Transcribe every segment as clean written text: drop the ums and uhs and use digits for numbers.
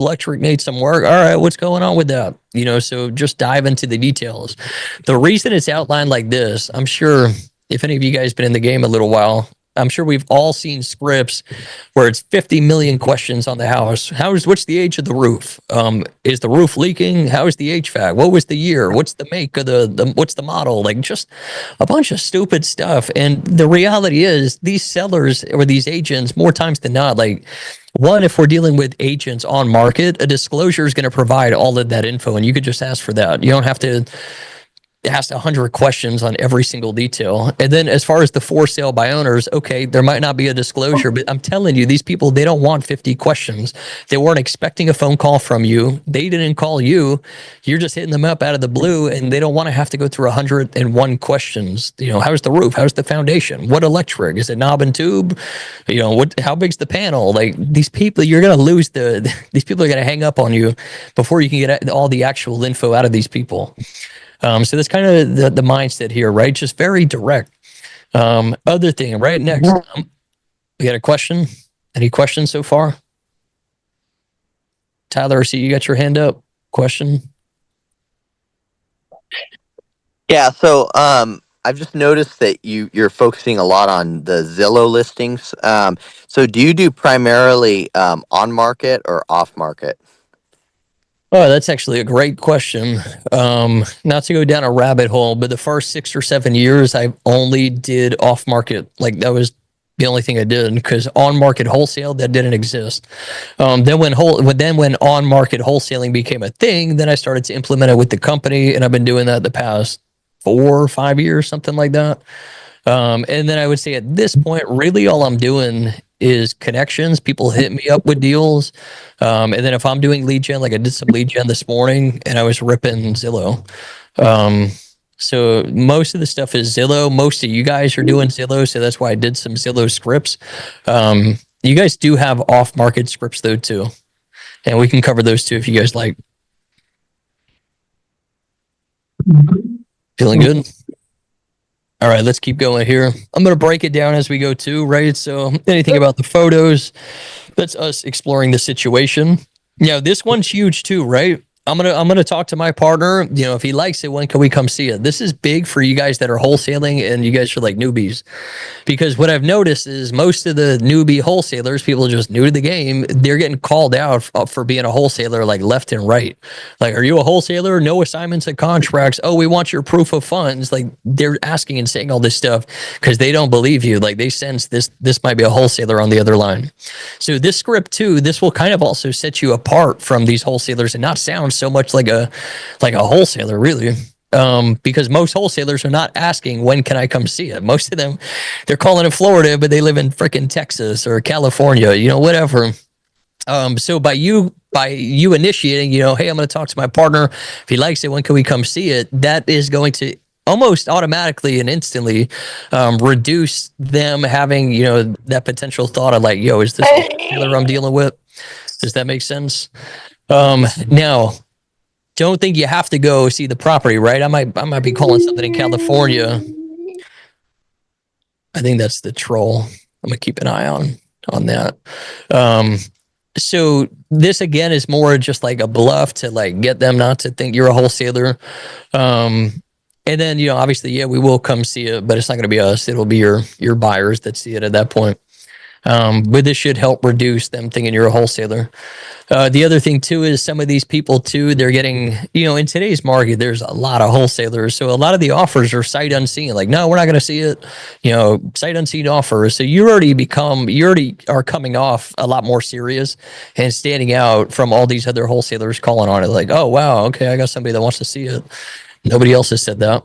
electric needs some work. All right, what's going on with that? So just dive into the details. The reason it's outlined like this, I'm sure if any of you guys been in the game a little while, I'm sure we've all seen scripts where it's 50 million questions on the house. What's the age of the roof? Is the roof leaking? How is the HVAC? What was the year? What's the make of what's the model? Like just a bunch of stupid stuff. And the reality is these sellers or these agents, more times than not, like one, if we're dealing with agents on market, a disclosure is going to provide all of that info and you could just ask for that. You don't have to asked 100 questions on every single detail. And then as far as the for sale by owners, okay, there might not be a disclosure, but I'm telling you, these people, they don't want 50 questions. They weren't expecting a phone call from you. They didn't call you. You're just hitting them up out of the blue and they don't want to have to go through 101 questions. How's the roof? How's the foundation? What electric? Is it knob and tube? How big's the panel? Like these people, you're going to lose these people are going to hang up on you before you can get all the actual info out of these people. So that's kind of the mindset here, right? Just very direct. Other thing, right next, we got a question. Any questions so far? Tyler, I see you got your hand up. Question? Yeah, so I've just noticed that you're focusing a lot on the Zillow listings. So do you do primarily on market or off market? Oh, that's actually a great question. Not to go down a rabbit hole, but the first 6 or 7 years, I only did off market. Like that was the only thing I did because on market wholesale that didn't exist. Then when on market wholesaling became a thing, then I started to implement it with the company, and I've been doing that the past 4 or 5 years, something like that. And then I would say at this point, really all I'm doing is connections. People hit me up with deals. And then if I'm doing lead gen, like I did some lead gen this morning and I was ripping Zillow. So most of the stuff is Zillow. Most of you guys are doing Zillow. So that's why I did some Zillow scripts. You guys do have off market scripts though too. And we can cover those too if you guys like. Feeling good? All right, let's keep going here. I'm going to break it down as we go too, right? So anything about the photos, that's us exploring the situation. This one's huge too, right? I'm gonna talk to my partner. If he likes it, when can we come see it? This is big for you guys that are wholesaling and you guys are like newbies, because what I've noticed is most of the newbie wholesalers, people just new to the game, they're getting called out for being a wholesaler like left and right. Like, are you a wholesaler? No assignments and contracts. Oh, we want your proof of funds. Like they're asking and saying all this stuff because they don't believe you. Like they sense this might be a wholesaler on the other line. So this script too, this will kind of also set you apart from these wholesalers and not sound so much like a wholesaler really, because most wholesalers are not asking when can I come see it. Most of them, they're calling in Florida, but they live in freaking Texas or California, whatever. So by you initiating, hey, I'm going to talk to my partner. If he likes it, when can we come see it? That is going to almost automatically and instantly reduce them having, that potential thought of like, yo, is this the wholesaler I'm dealing with? Does that make sense? Now, don't think you have to go see the property, right? I might be calling something in California. I think that's the troll. I'm gonna keep an eye on that. So this again is more just like a bluff to like get them not to think you're a wholesaler. And then obviously, we will come see it, but it's not gonna be us. It'll be your buyers that see it at that point. But this should help reduce them thinking you're a wholesaler. The other thing too is some of these people too, they're getting, in today's market, there's a lot of wholesalers. So a lot of the offers are sight unseen. Like, no, we're not going to see it, sight unseen offers. So you already are coming off a lot more serious and standing out from all these other wholesalers calling on it. Like, oh, wow. Okay. I got somebody that wants to see it. Nobody else has said that.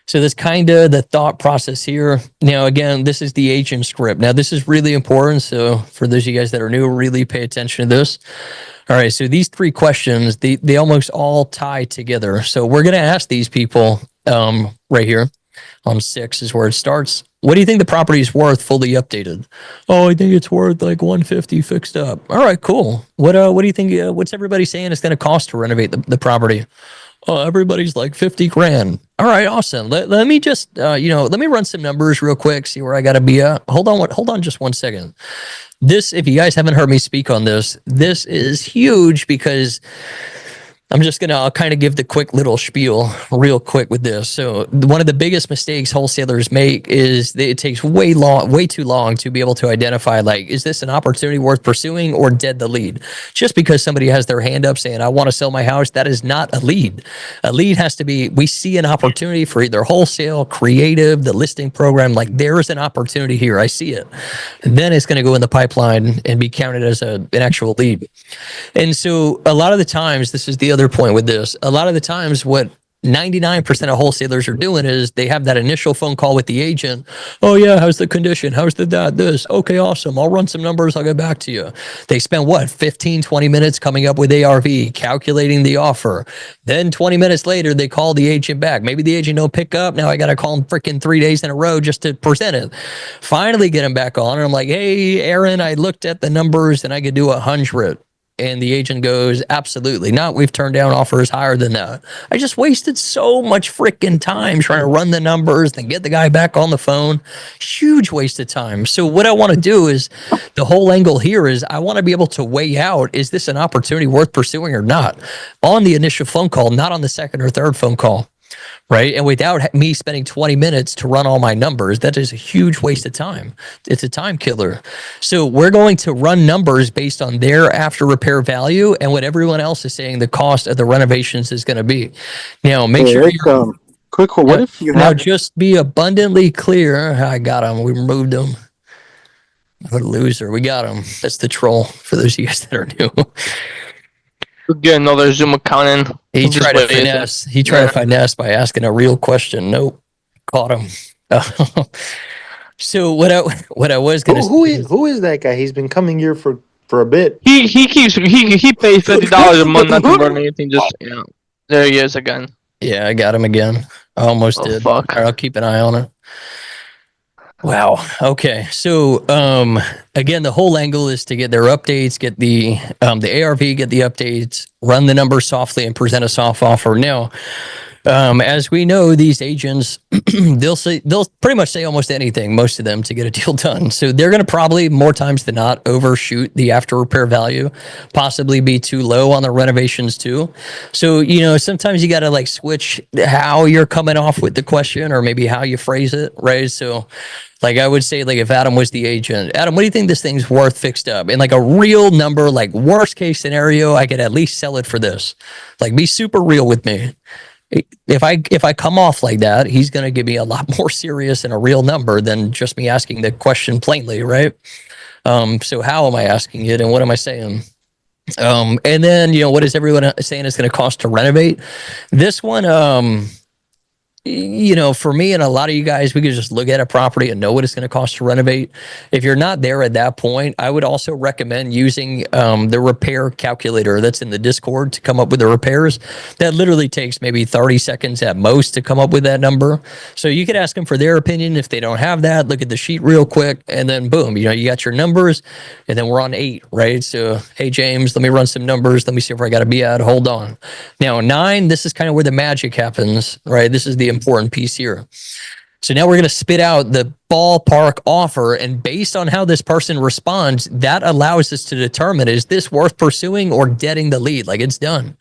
So that's kind of the thought process here. Now, again, this is the agent script. Now, this is really important. So for those of you guys that are new, really pay attention to this. All right. So these 3 questions, they almost all tie together. So we're going to ask these people right here on 6 is where it starts. What do you think the property is worth fully updated? Oh, I think it's worth like 150 fixed up. All right, cool. What do you think? What's everybody saying it's going to cost to renovate the property? Oh, everybody's like 50 grand. All right, awesome. Let me just, let me run some numbers real quick, see where I got to be at. Hold on just 1 second. This, if you guys haven't heard me speak on this is huge because I'm just going to kind of give the quick little spiel real quick with this. So one of the biggest mistakes wholesalers make is that it takes way too long to be able to identify, like, is this an opportunity worth pursuing or dead the lead? Just because somebody has their hand up saying, I want to sell my house, that is not a lead. A lead has to be, we see an opportunity for either wholesale, creative, the listing program, like there is an opportunity here. I see it. And then it's going to go in the pipeline and be counted as an actual lead. And so a lot of the times, this is the other point with this, a lot of the times what 99% of wholesalers are doing is they have that initial phone call with the agent. Oh yeah, how's the condition? How's this? Okay, awesome. I'll run some numbers. I'll get back to you. They spend 15, 20 minutes coming up with ARV, calculating the offer. Then 20 minutes later, they call the agent back. Maybe the agent don't pick up. Now I got to call him freaking 3 days in a row just to present it. Finally get him back on. And I'm like, hey, Aaron, I looked at the numbers and I could do 100. And the agent goes, absolutely not. We've turned down offers higher than that. I just wasted so much freaking time trying to run the numbers and get the guy back on the phone. Huge waste of time. So what I want to do is, the whole angle here is I want to be able to weigh out, is this an opportunity worth pursuing or not? On the initial phone call, not on the second or third phone call. Right. And without me spending 20 minutes to run all my numbers, that is a huge waste of time. It's a time killer. So we're going to run numbers based on their after repair value and what everyone else is saying the cost of the renovations is going to be. Now, make sure you're quick. What if you now just be abundantly clear. I got them. We removed them. What a loser. We got him. That's the troll for those of you guys that are new. We'll get another Zoom account in. He tried to finesse. He tried to finesse by asking a real question. Nope, caught him. So what I was gonna who is that guy? He's been coming here for a bit. He pays $50 a month not to run anything. Just there he is again. Yeah, I got him again. I almost did. Fuck. All right, I'll keep an eye on it. Wow. Okay. So again, the whole angle is to get their updates, get the ARV, get the updates, run the numbers softly, and present a soft offer. Now, as we know, these agents they'll pretty much say almost anything, most of them, to get a deal done. So they're going to probably more times than not overshoot the after repair value, possibly be too low on the renovations too. So sometimes you got to like switch how you're coming off with the question or maybe how you phrase it, right? So like I would say, like if Adam was the agent, Adam, what do you think this thing's worth fixed up? And like a real number, like worst case scenario, I could at least sell it for this. Like be super real with me. If I come off like that, he's going to give me a lot more serious and a real number than just me asking the question plainly, right? So how am I asking it and what am I saying? And then, what is everyone saying it's going to cost to renovate? This one, for me and a lot of you guys, we could just look at a property and know what it's going to cost to renovate. If you're not there at that point, I would also recommend using the repair calculator that's in the Discord to come up with the repairs. That literally takes maybe 30 seconds at most to come up with that number. So you could ask them for their opinion. If they don't have that, look at the sheet real quick and then boom, you got your numbers and then we're on 8, right? So, hey, James, let me run some numbers. Let me see where I got to be at. Hold on. Now, 9, this is kind of where the magic happens, right? This is the important piece here. So now we're going to spit out the ballpark offer, and based on how this person responds, that allows us to determine, is this worth pursuing or deading the lead? Like it's done,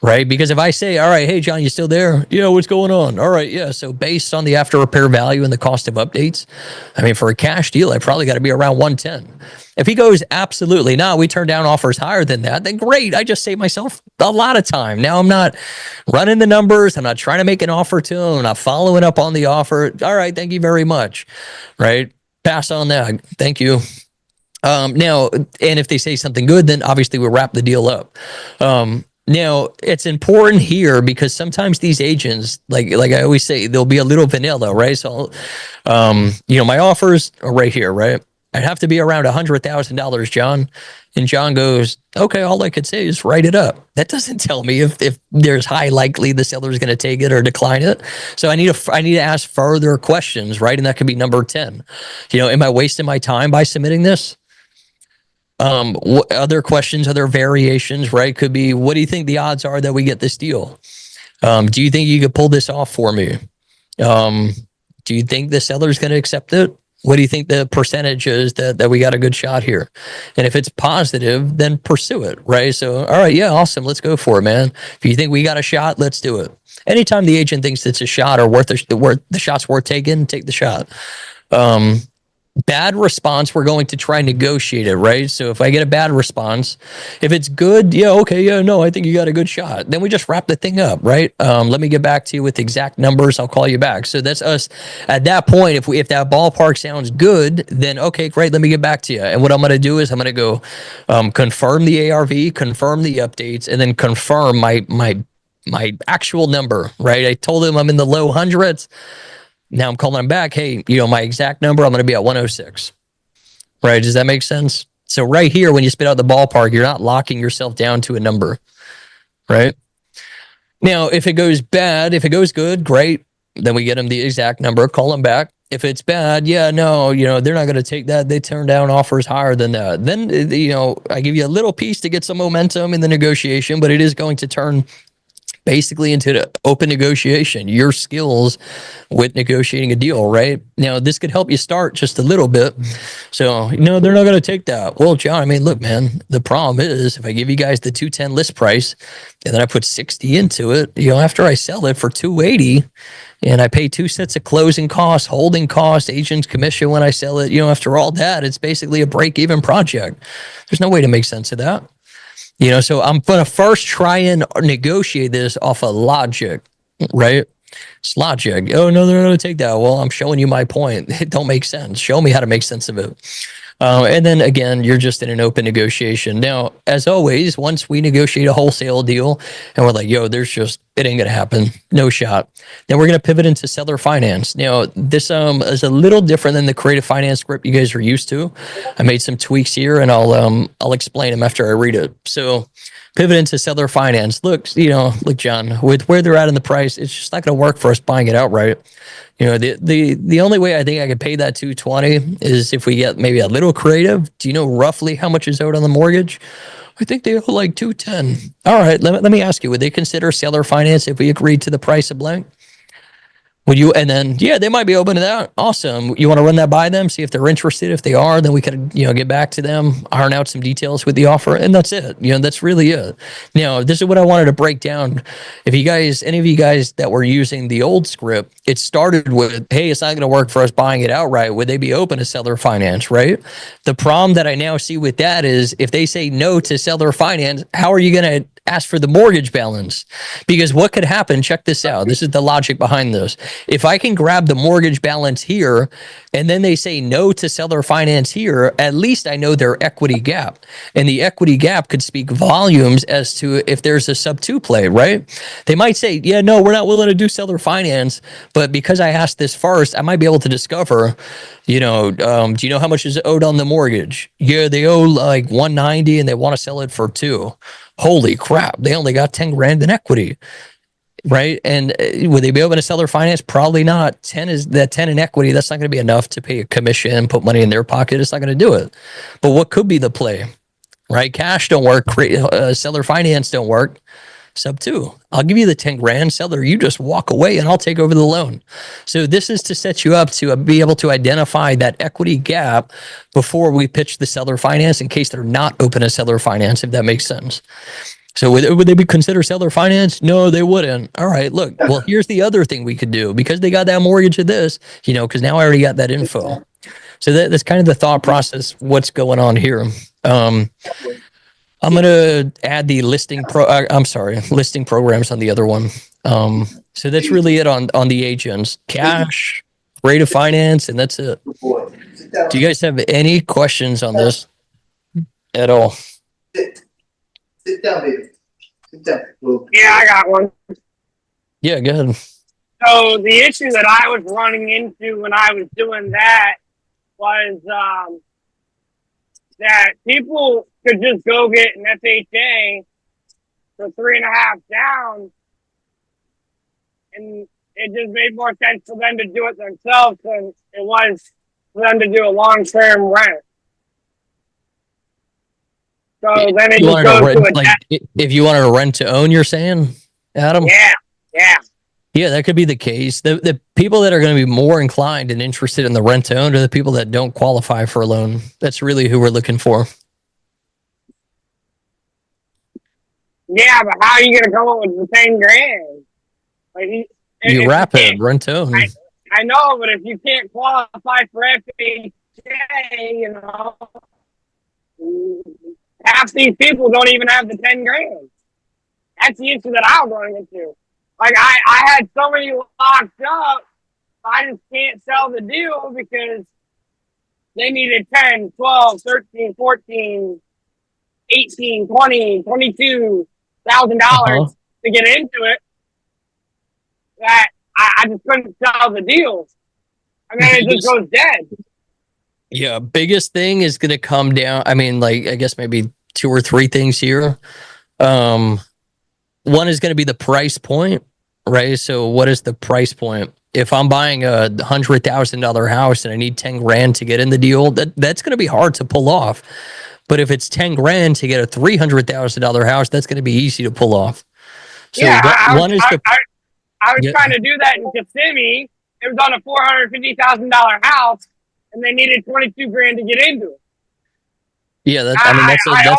right? Because if I say, all right, hey, John, you still there? Yeah, what's going on? All right, yeah. So based on the after repair value and the cost of updates, I mean, for a cash deal, I probably got to be around 110. If he goes, absolutely not, we turn down offers higher than that, then great. I just saved myself a lot of time. Now I'm not running the numbers. I'm not trying to make an offer to him. I'm not following up on the offer. All right, thank you very much. Right? Pass on that. Thank you. Now, and if they say something good, then obviously we'll wrap the deal up. Now, it's important here because sometimes these agents, like I always say, they'll be a little vanilla, right? So, my offers are right here, right? I'd have to be around $100,000, John. And John goes, okay, all I could say is write it up. That doesn't tell me if there's high likely the seller is going to take it or decline it. So I need to ask further questions, right? And that could be number 10. Am I wasting my time by submitting this? What other questions, other variations, right? Could be, what do you think the odds are that we get this deal? Do you think you could pull this off for me? Do you think the seller's going to accept it? What do you think the percentage is that we got a good shot here? And if it's positive, then pursue it, right? So, all right, yeah, awesome. Let's go for it, man. If you think we got a shot, let's do it. Anytime the agent thinks it's a shot or the shot's worth taking, take the shot. Bad response, we're going to try and negotiate it, right? So if I get a bad response, if it's good, yeah, okay, yeah, no, I think you got a good shot. Then we just wrap the thing up, right? Let me get back to you with exact numbers. I'll call you back. So that's us at that point. If that ballpark sounds good, then okay, great. Let me get back to you. And what I'm going to do is I'm going to go confirm the ARV, confirm the updates, and then confirm my actual number, right? I told him I'm in the low hundreds. Now I'm calling him back. Hey, my exact number, I'm going to be at 106. Right? Does that make sense? So right here, when you spit out the ballpark, you're not locking yourself down to a number. Right? Now, if it goes bad, if it goes good, great. Then we get him the exact number, call him back. If it's bad, yeah, no, they're not going to take that. They turn down offers higher than that. Then, I give you a little piece to get some momentum in the negotiation, but it is going to turn basically into the open negotiation, your skills with negotiating a deal, right? Now, this could help you start just a little bit. So, they're not going to take that. Well, John, look, man, the problem is if I give you guys the 210 list price and then I put 60 into it, after I sell it for 280 and I pay 2 sets of closing costs, holding costs, agent's commission when I sell it, after all that, it's basically a break-even project. There's no way to make sense of that. So I'm going to first try and negotiate this off of logic, right? It's logic. Oh, no, they're not going to take that. Well, I'm showing you my point. It don't make sense. Show me how to make sense of it. And then again, you're just in an open negotiation. Now, as always, once we negotiate a wholesale deal and we're like, yo, it ain't going to happen. No shot. Then we're going to pivot into seller finance. Now, this is a little different than the creative finance script you guys are used to. I made some tweaks here and I'll explain them after I read it. So pivot into seller finance. Look, John, with where they're at in the price, it's just not going to work for us buying it outright. The only way I think I could pay that 220 is if we get maybe a little creative. Do you know roughly how much is owed on the mortgage? I think they owe like 210. All right, let me ask you, would they consider seller finance if we agreed to the price of blank? Would you? And then, yeah, they might be open to that. Awesome. You want to run that by them, see if they're interested. If they are, then we could, get back to them, iron out some details with the offer, and that's it. That's really it. Now, this is what I wanted to break down. If any of you guys that were using the old script, it started with, hey, it's not going to work for us buying it outright. Would they be open to seller finance, right? The problem that I now see with that is if they say no to seller finance, how are you going to ask for the mortgage balance? Because what could happen, check this out. This is the logic behind this. If I can grab the mortgage balance here and then they say no to seller finance here, at least I know their equity gap. And the equity gap could speak volumes as to if there's a sub 2 play, right? They might say, yeah, no, we're not willing to do seller finance. But because I asked this first, I might be able to discover, do you know how much is owed on the mortgage? Yeah, they owe like 190 and they want to sell it for 2. Holy crap, they only got 10 grand in equity. Right. And would they be able to seller finance? Probably not. 10 in equity. That's not going to be enough to pay a commission, put money in their pocket. It's not going to do it. But what could be the play? Right. Cash don't work. Seller finance don't work. Sub 2. I'll give you the 10 grand. Seller, you just walk away and I'll take over the loan. So this is to set you up to be able to identify that equity gap before we pitch the seller finance in case they're not open to seller finance, if that makes sense. So would they be consider seller finance? No, they wouldn't. All right, look, well, here's the other thing we could do because they got that mortgage of this, because now I already got that info. So that's kind of the thought process, what's going on here. I'm going to add the listing programs on the other one. So that's really it on the agents, cash, rate of finance, and that's it. Do you guys have any questions on this at all? Sit down, baby. Sit down. Yeah, I got one. Yeah, go ahead. So the issue that I was running into when I was doing that was that people could just go get an FHA for 3.5 down, and it just made more sense for them to do it themselves than it was for them to do a long-term rent. So then it You just wanted to goes to rent, a like, debt. if you wanted to rent to own, you're saying, Adam? Yeah. Yeah, that could be the case. The people that are going to be more inclined and interested in the rent to own are the people that don't qualify for a loan. That's really who we're looking for. Yeah, but how are you gonna come up with the 10 grand? Like You if wrap can't- it, rent to own. I know, but if you can't qualify for FHA, half these people don't even have the 10 grand. That's the issue that I was running into. Like I had so many locked up, I just can't sell the deal because they needed 10, 12, 13, 14, 18, 20, $22,000 to get into it. That I just couldn't sell the deals. And then it just goes dead. Yeah, biggest thing is going to come down. I mean, like, I guess maybe 2 or 3 things here. One is going to be the price point, right? So what is the price point? If I'm buying a $100,000 house and I need 10 grand to get in the deal, that's going to be hard to pull off. But if it's 10 grand to get a $300,000 house, that's going to be easy to pull off. So Yeah, I was Yeah. trying to do that in Kissimmee. It was on a $450,000 house, and they needed 22 grand to get into it. Yeah, that's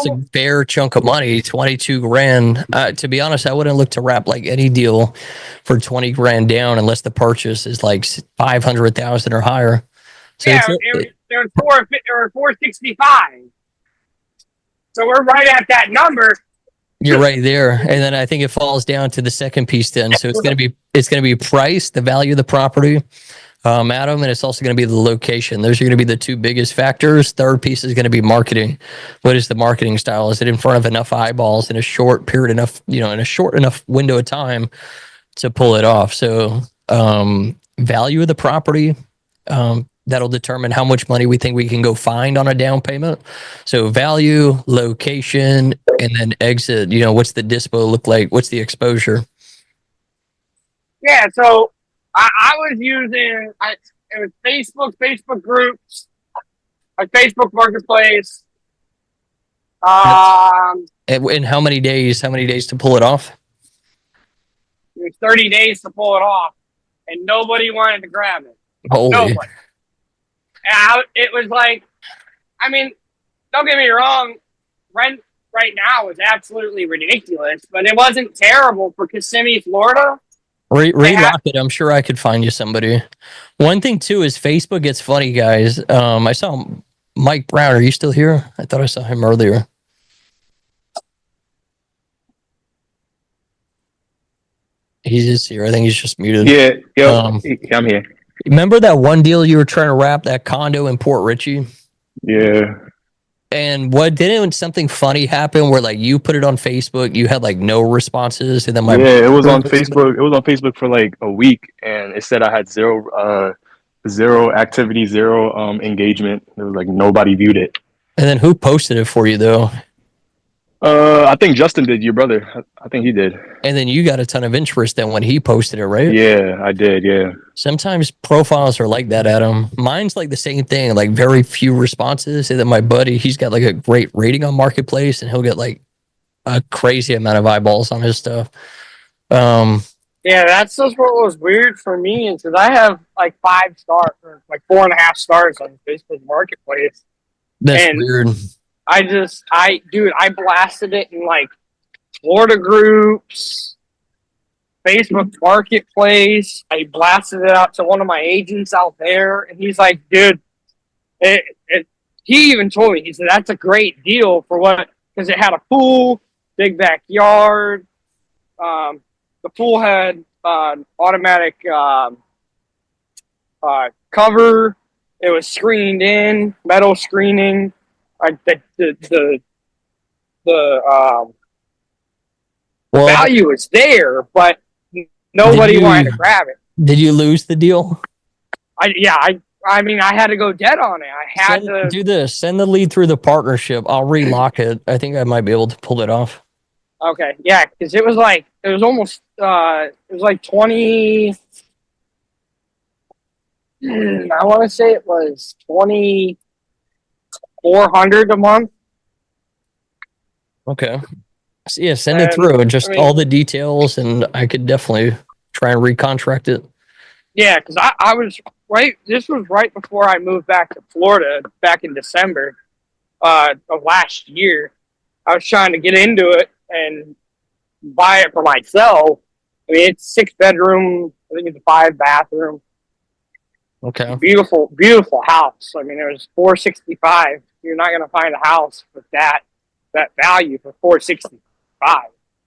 a fair chunk of money, 22 grand. To be honest, I wouldn't look to wrap like any deal for 20 grand down unless the purchase is like 500,000 or higher. So Yeah, it was 465. So we're right at that number. you're right there, and then I think it falls down to the second piece. Then, so it's gonna be price, the value of the property, Adam, and it's also going to be the location. Those are going to be the 2 biggest factors. Third piece is going to be marketing. What is the marketing style? Is it in front of enough eyeballs in a short period enough, in a short enough window of time to pull it off? So, value of the property, that'll determine how much money we think we can go find on a down payment. So value, location, and then exit. What's the dispo look like? What's the exposure? Yeah, so I was using it was Facebook groups, like Facebook Marketplace. And how many days? How many days to pull it off? It was 30 days to pull it off, and nobody wanted to grab it. Holy. Nobody. And it was like, I mean, don't get me wrong, rent right now is absolutely ridiculous, but it wasn't terrible for Kissimmee, Florida. Relock it. I'm sure I could find you somebody. One thing too is Facebook gets funny, guys. I saw Mike Brown. Are you still here? I thought I saw him earlier. He's just here. I think he's just muted. Yeah, I'm here. Remember that one deal you were trying to wrap, that condo in Port Richey? Yeah. And didn't something funny happen where like you put it on Facebook, you had like no responses, and then it was on Facebook. It was on Facebook for like a week, and it said I had zero activity, zero engagement. There was like nobody viewed it. And then who posted it for you though? I think Justin did. Your brother, I think he did. And then you got a ton of interest then when he posted it, right? Yeah, I did. Yeah. Sometimes profiles are like that, Adam. Mine's like the same thing, like very few responses. And then my buddy, he's got like a great rating on Marketplace, and he'll get like a crazy amount of eyeballs on his stuff. Yeah, that's just what was weird for me, is because I have like 5 stars, or like 4.5 stars on Facebook Marketplace. That's weird. I blasted it in like Florida groups, Facebook Marketplace. I blasted it out to one of my agents out there, and he's like, dude, he even told me, he said, that's a great deal for what, because it had a pool, big backyard. The pool had automatic cover. It was screened in, metal screening. The value is there, but nobody wanted to grab it. Did you lose the deal? I I mean, I had to go dead on it. I had to. Do this. Send the lead through the partnership. I'll relock it. I think I might be able to pull it off. Okay, yeah, because it was almost, it was like 20. I want to say it was 2,400 a month. Okay. So yeah, send it through. Just all the details, and I could definitely try and recontract it. Yeah, because I was right. This was right before I moved back to Florida back in December of last year. I was trying to get into it and buy it for myself. I mean, it's 6 bedroom. I think it's a 5 bathroom. Okay. Beautiful, beautiful house. I mean, it was $465. You're not going to find a house with that value for $465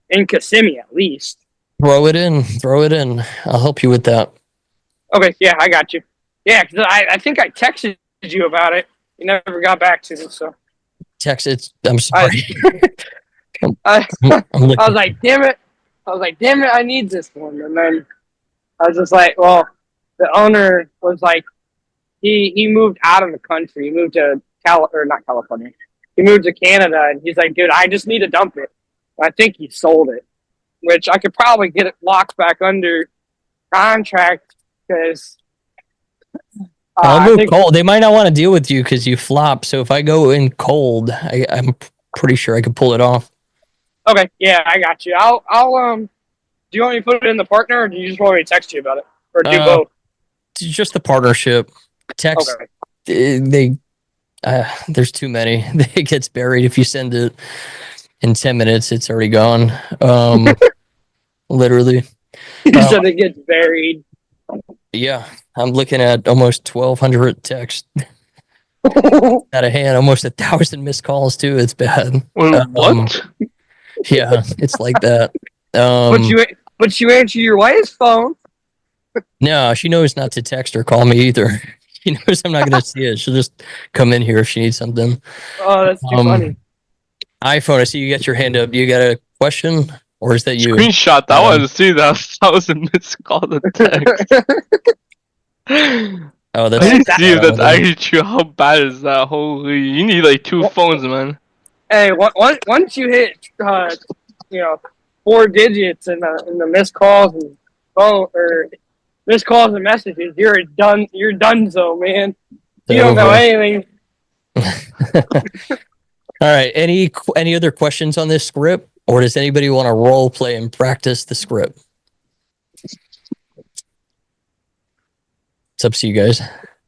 in Kissimmee, at least. Throw it in. Throw it in. I'll help you with that. Okay, yeah, I got you. Yeah, because I think I texted you about it. You never got back to me, so. Text it. I'm sorry. I I'm looking. was like, damn it. I need this one. And then I was just like, well, the owner was like, he moved out of the country. He moved to not California. He moved to Canada, and he's like, dude, I just need to dump it. I think he sold it, which I could probably get it locked back under contract because I'll move cold. They might not want to deal with you because you flop. So if I go in cold, I'm pretty sure I could pull it off. Okay, yeah, I got you. I'll do you want me to put it in the partner, or do you just want me to text you about it, or do both? Just the partnership. Text. Okay. There's too many. It gets buried if you send it in 10 minutes. It's already gone. Literally. You said it gets buried. Yeah, I'm looking at almost 1,200 texts out of hand. Almost 1,000 missed calls too. It's bad. What? Yeah, it's like that. But you answer your wife's phone. No, she knows not to text or call me either. She knows I'm not going to see it. She'll just come in here if she needs something. Oh, that's too funny. iPhone, I see you got your hand up. You got a question? Or is that you? Screenshot. I wanted to see that. That was a missed call to text. Oh, that's... I didn't see if that's actually true. How bad is that? Holy... You need like 2 phones, man. Hey, once you hit, 4 digits in the missed calls and phone, or missed calls and messages, you're done. You're done, so man. You don't know anything. All right. Any other questions on this script, or does anybody want to role play and practice the script? It's up to you guys.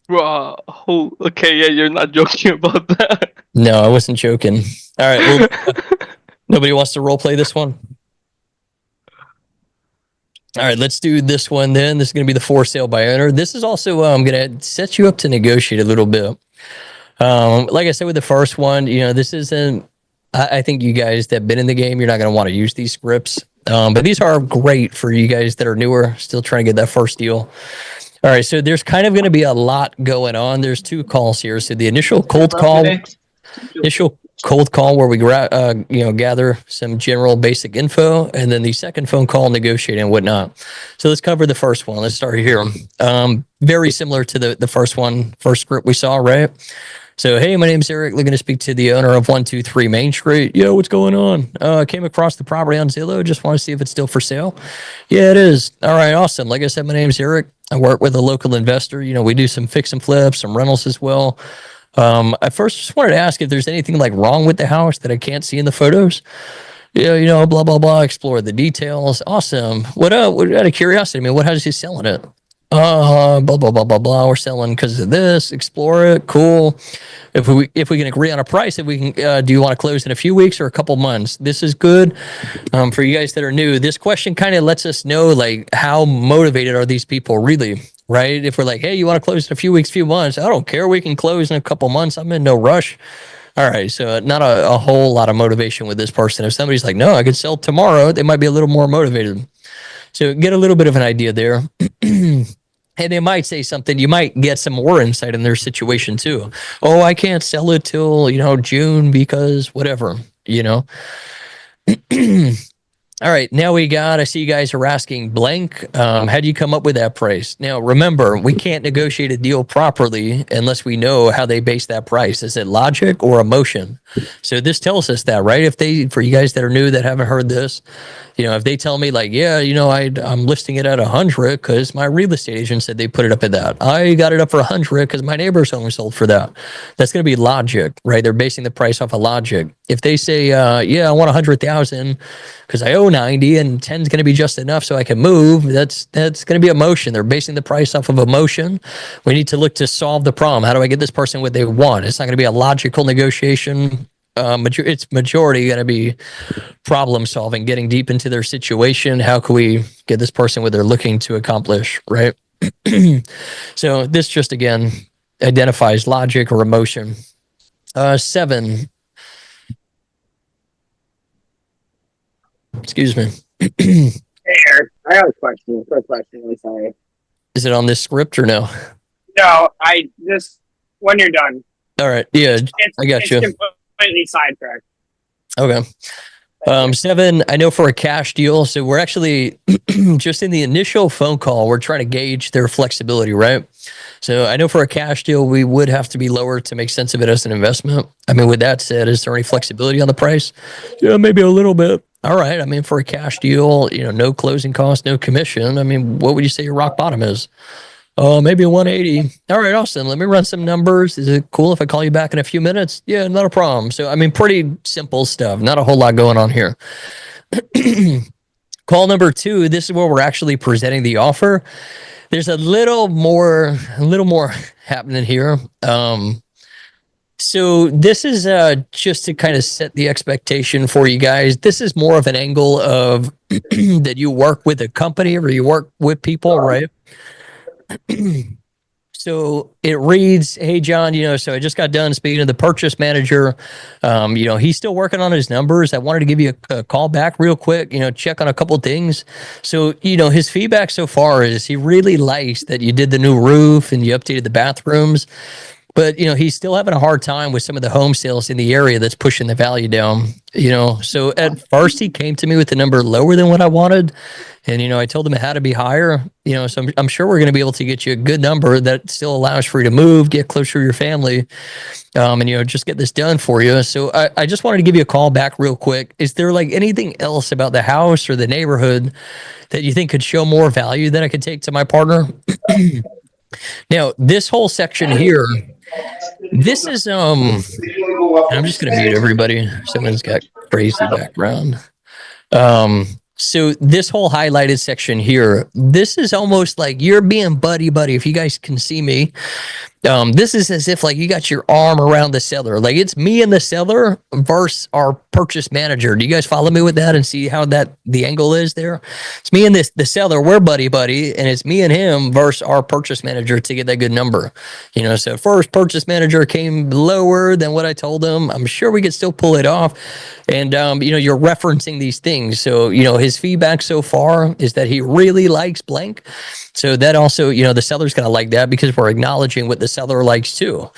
Okay, yeah, you're not joking about that. No, I wasn't joking. All right. Well, nobody wants to role play this one. All right, let's do this one then. This is going to be the for sale by owner. This is also going to set you up to negotiate a little bit. Like I said with the first one, this isn't, I think you guys that have been in the game, you're not going to want to use these scripts. But these are great for you guys that are newer, still trying to get that first deal. All right, so there's kind of going to be a lot going on. There's 2 calls here. So the initial cold call where we gather some general basic info, and then the second phone call, negotiating and whatnot. So let's cover the first one. Let's start here. Very similar to the first script we saw, right? So, hey, my name's Eric, looking to speak to the owner of 123 Main Street. Yo, what's going on? I came across the property on Zillow. Just want to see if it's still for sale. Yeah, it is. All right, awesome. Like I said, my name's Eric. I work with a local investor. We do some fix and flips, some rentals as well. I first just wanted to ask if there's anything like wrong with the house that I can't see in the photos. Yeah, blah, blah, blah. Explore the details. Awesome. What out of curiosity, what has he selling it? Blah, blah, blah, blah, blah. We're selling because of this. Explore it. Cool. If we can agree on a price, if we can, do you want to close in a few weeks or a couple months? This is good. For you guys that are new, this question kind of lets us know like how motivated are these people really, right? If we're like, hey, you want to close in a few weeks, few months? I don't care. We can close in a couple months. I'm in no rush. All right. So not a whole lot of motivation with this person. If somebody's like, no, I could sell tomorrow, they might be a little more motivated. So get a little bit of an idea there. And they might say something, you might get some more insight in their situation too. Oh, I can't sell it till, June because whatever, All right, now I see you guys are asking blank. How do you come up with that price? Now, remember, we can't negotiate a deal properly unless we know how they base that price. Is it logic or emotion? So this tells us that, right? For you guys that are new that haven't heard this, if they tell me like, yeah, I'm listing it at 100 because my real estate agent said they put it up at that. I got it up for 100 because my neighbor's home sold for that. That's going to be logic, right? They're basing the price off of logic. If they say, yeah, I want 100,000 because I owe 90 and 10 is going to be just enough so I can move, that's going to be emotion. They're basing the price off of emotion. We need to look to solve the problem. How do I get this person what they want? It's not going to be a logical negotiation. It's majority going to be problem solving, getting deep into their situation. How can we get this person what they're looking to accomplish, right? So this just, again, identifies logic or emotion. 7. Excuse me. Hey, Eric, I have a question. Quick question. I'm sorry. Is it on this script or no? No, I just when you're done. All right. Yeah, I got you. Completely sidetracked. Okay. 7, I know for a cash deal. So we're actually just in the initial phone call, we're trying to gauge their flexibility, right? So I know for a cash deal, we would have to be lower to make sense of it as an investment. I mean, with that said, is there any flexibility on the price? Yeah, maybe a little bit. All right. I mean, for a cash deal, no closing costs, no commission. I mean, what would you say your rock bottom is? Oh, maybe a 180. All right, Austin, let me run some numbers. Is it cool if I call you back in a few minutes? Yeah, not a problem. So, I mean, pretty simple stuff. Not a whole lot going on here. Call number 2. This is where we're actually presenting the offer. There's a little more happening here. So this is just to kind of set the expectation for you guys. This is more of an angle of that you work with a company or you work with people, right? So it reads, hey, John, so I just got done speaking to the purchase manager. He's still working on his numbers. I wanted to give you a call back real quick, check on a couple of things. So, his feedback so far is he really likes that you did the new roof and you updated the bathrooms. But, he's still having a hard time with some of the home sales in the area that's pushing the value down, So at first he came to me with the number lower than what I wanted. And, I told him it had to be higher, so I'm sure we're going to be able to get you a good number that still allows for you to move, get closer to your family, and, just get this done for you. So I just wanted to give you a call back real quick. Is there like anything else about the house or the neighborhood that you think could show more value that I could take to my partner? Now, this whole section here, this is, I'm just going to mute everybody. Someone's got crazy background. So this whole highlighted section here, this is almost like you're being buddy. If you guys can see me, this is as if like you got your arm around the seller. Like it's me and the seller versus our purchase manager. Do you guys follow me with that and see how the angle is there? It's me and the seller. We're buddy, and it's me and him versus our purchase manager to get that good number. So first purchase manager came lower than what I told him. I'm sure we could still pull it off. And, you're referencing these things. So, his feedback so far is that he really likes blank. So that also, the seller's going to like that because we're acknowledging what the seller likes too.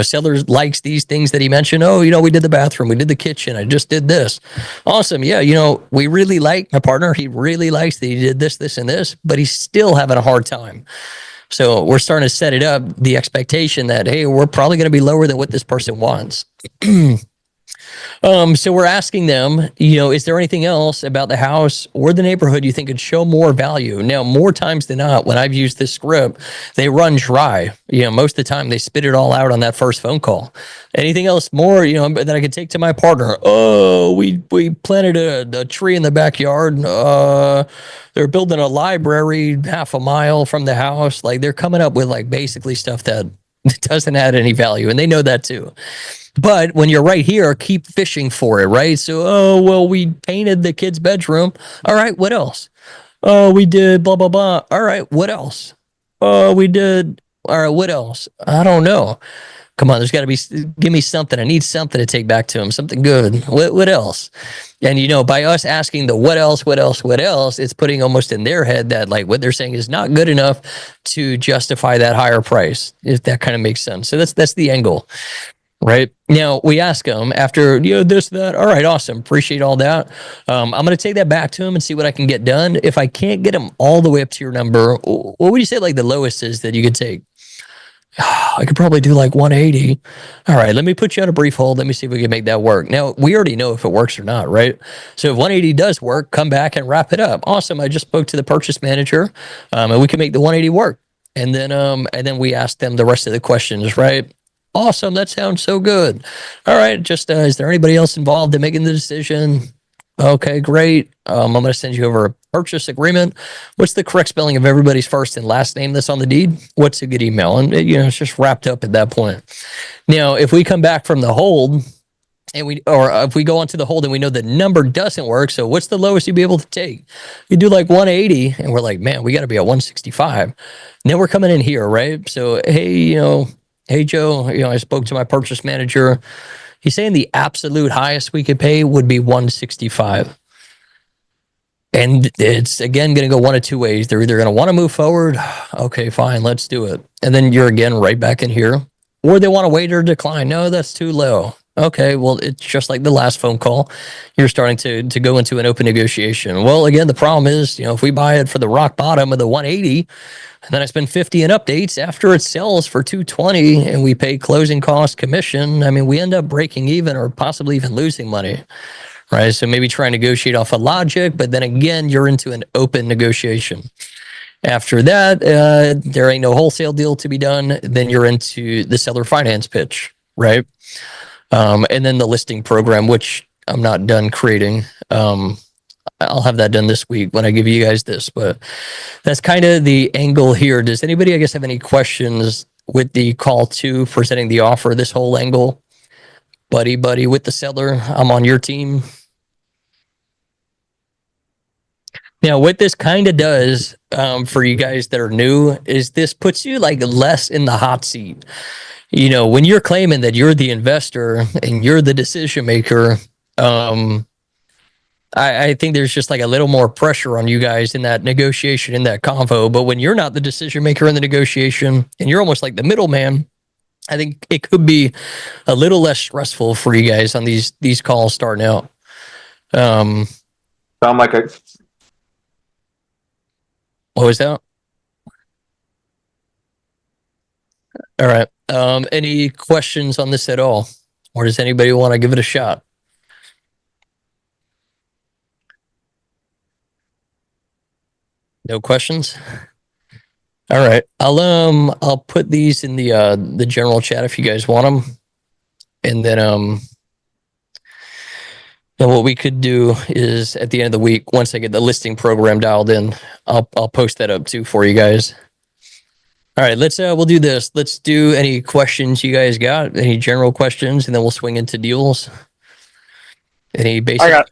Seller likes these things that he mentioned. Oh, we did the bathroom, we did the kitchen, I just did this. Awesome. Yeah. We really like my partner. He really likes that he did this, and this, but he's still having a hard time. So we're starting to set it up, the expectation that, hey, we're probably going to be lower than what this person wants. So we're asking them, is there anything else about the house or the neighborhood you think could show more value? Now, more times than not, when I've used this script, they run dry. Most of the time they spit it all out on that first phone call. Anything else more, that I could take to my partner? Oh, we planted a tree in the backyard. They're building a library half a mile from the house. Like they're coming up with like basically stuff that doesn't add any value. And they know that too. But when you're right here, keep fishing for it, right? So, we painted the kid's bedroom. All right, what else? Oh, we did blah, blah, blah. All right, what else? Oh, we did. All right, what else? I don't know. Come on, there's got to be, give me something. I need something to take back to him, something good. What else? And, by us asking the what else, it's putting almost in their head that like what they're saying is not good enough to justify that higher price, if that kind of makes sense. So that's the angle. Right now, we ask them after this, that. All right, awesome, appreciate all that. I'm going to take that back to him and see what I can get done. If I can't get him all the way up to your number, what would you say like the lowest is that you could take? I could probably do like 180. All right, let me put you on a brief hold. Let me see if we can make that work. Now, we already know if it works or not, right? So if 180 does work, come back and wrap it up. Awesome. I just spoke to the purchase manager, and we can make the 180 work. And then we ask them the rest of the questions, right? Awesome. That sounds so good. All right. Just is there anybody else involved in making the decision? Okay, great. I'm going to send you over a purchase agreement. What's the correct spelling of everybody's first and last name that's on the deed? What's a good email? And it's just wrapped up at that point. Now, if we come back from the hold and if we go onto the hold and we know the number doesn't work, so what's the lowest you'd be able to take? You do like 180 and we're like, man, we got to be at 165. Now we're coming in here, right? So, hey, Joe, I spoke to my purchase manager. He's saying the absolute highest we could pay would be 165. And it's, again, going to go one of two ways. They're either going to want to move forward. Okay, fine, let's do it. And then you're, again, right back in here. Or they want to wait or decline. No, that's too low. Okay, well, it's just like the last phone call. You're starting to go into an open negotiation. Well, again, the problem is, if we buy it for the rock bottom of the 180, and then I spend 50 in updates after it sells for 220 and we pay closing cost commission, I mean, we end up breaking even or possibly even losing money, right? So maybe try and negotiate off of logic, but then again, you're into an open negotiation. After that, there ain't no wholesale deal to be done. Then you're into the seller finance pitch, right? And then the listing program, which I'm not done creating. I'll have that done this week when I give you guys this, but that's kind of the angle here. Does anybody, I guess, have any questions with the call to presenting the offer, this whole angle? Buddy with the seller, I'm on your team. Now, what this kind of does for you guys that are new is this puts you like less in the hot seat. When you're claiming that you're the investor and you're the decision maker, I think there's just like a little more pressure on you guys in that negotiation, in that convo. But when you're not the decision maker in the negotiation and you're almost like the middleman, I think it could be a little less stressful for you guys on these calls starting out. Sound like a What was that? All right. Any questions on this at all? Or does anybody want to give it a shot? No questions? All right. I'll put these in the general chat if you guys want them. And then what we could do is at the end of the week, once I get the listing program dialed in, I'll post that up too for you guys. All right, we'll do this. Let's do any questions you guys got, any general questions, and then we'll swing into deals. Any basic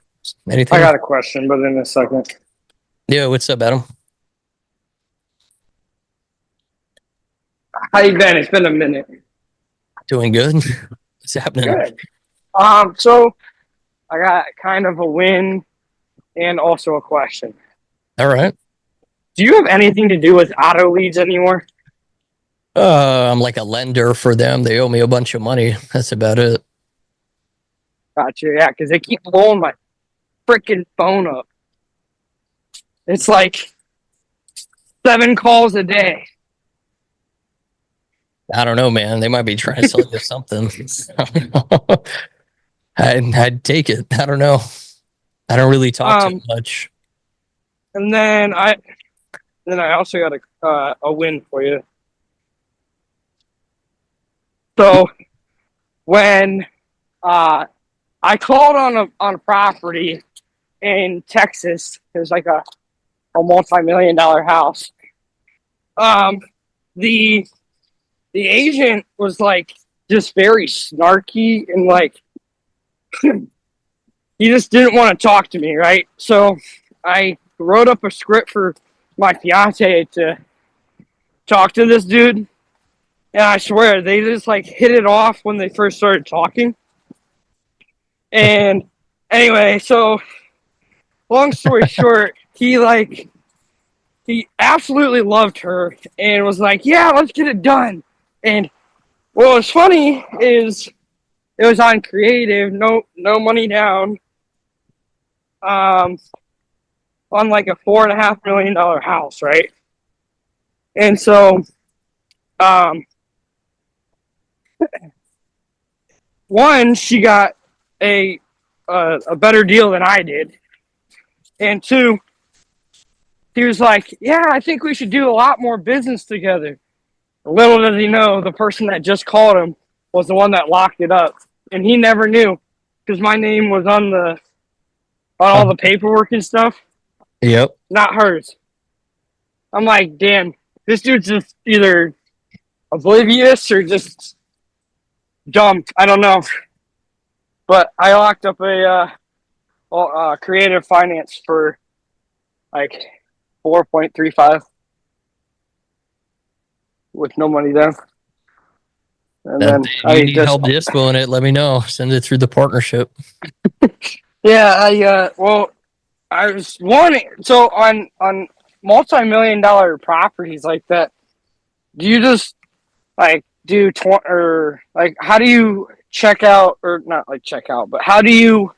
anything? I got a question, but in a second. Yeah, what's up, Adam? How you been? It's been a minute. Doing good. What's happening? Good. So I got kind of a win and also a question. All right. Do you have anything to do with auto leads anymore? I'm like a lender for them. They owe me a bunch of money. That's about it. Gotcha. Yeah, because they keep blowing my freaking phone up. It's like 7 calls a day. I don't know, man. They might be trying to sell you something. I'd take it. I don't know. I don't really talk too much. And then I also got a win for you. So when I called on a property in Texas, it was like a multi-million-dollar house. The agent was like just very snarky and like he just didn't want to talk to me, right? So I wrote up a script for my fiance to talk to this dude. And I swear, they just like hit it off when they first started talking. And anyway, so long story short, he absolutely loved her and was like, yeah, let's get it done. And what was funny is it was on creative, no money down. On like a $4.5 million house, right? And so, one, she got a better deal than I did, and two, he was like, "Yeah, I think we should do a lot more business together." Little did he know, the person that just called him was the one that locked it up, and he never knew because my name was on all the paperwork and stuff, Yep. not hers. I'm like, damn, this dude's just either oblivious or just dumb. I don't know. But I locked up a creative finance for like 4.35 with no money down. And then If I you need just help dispoing it, let me know. Send it through the partnership. yeah, I was wanting so on multi-million-dollar properties like that. Do you just like do or like how do you check out or not like check out, but how do you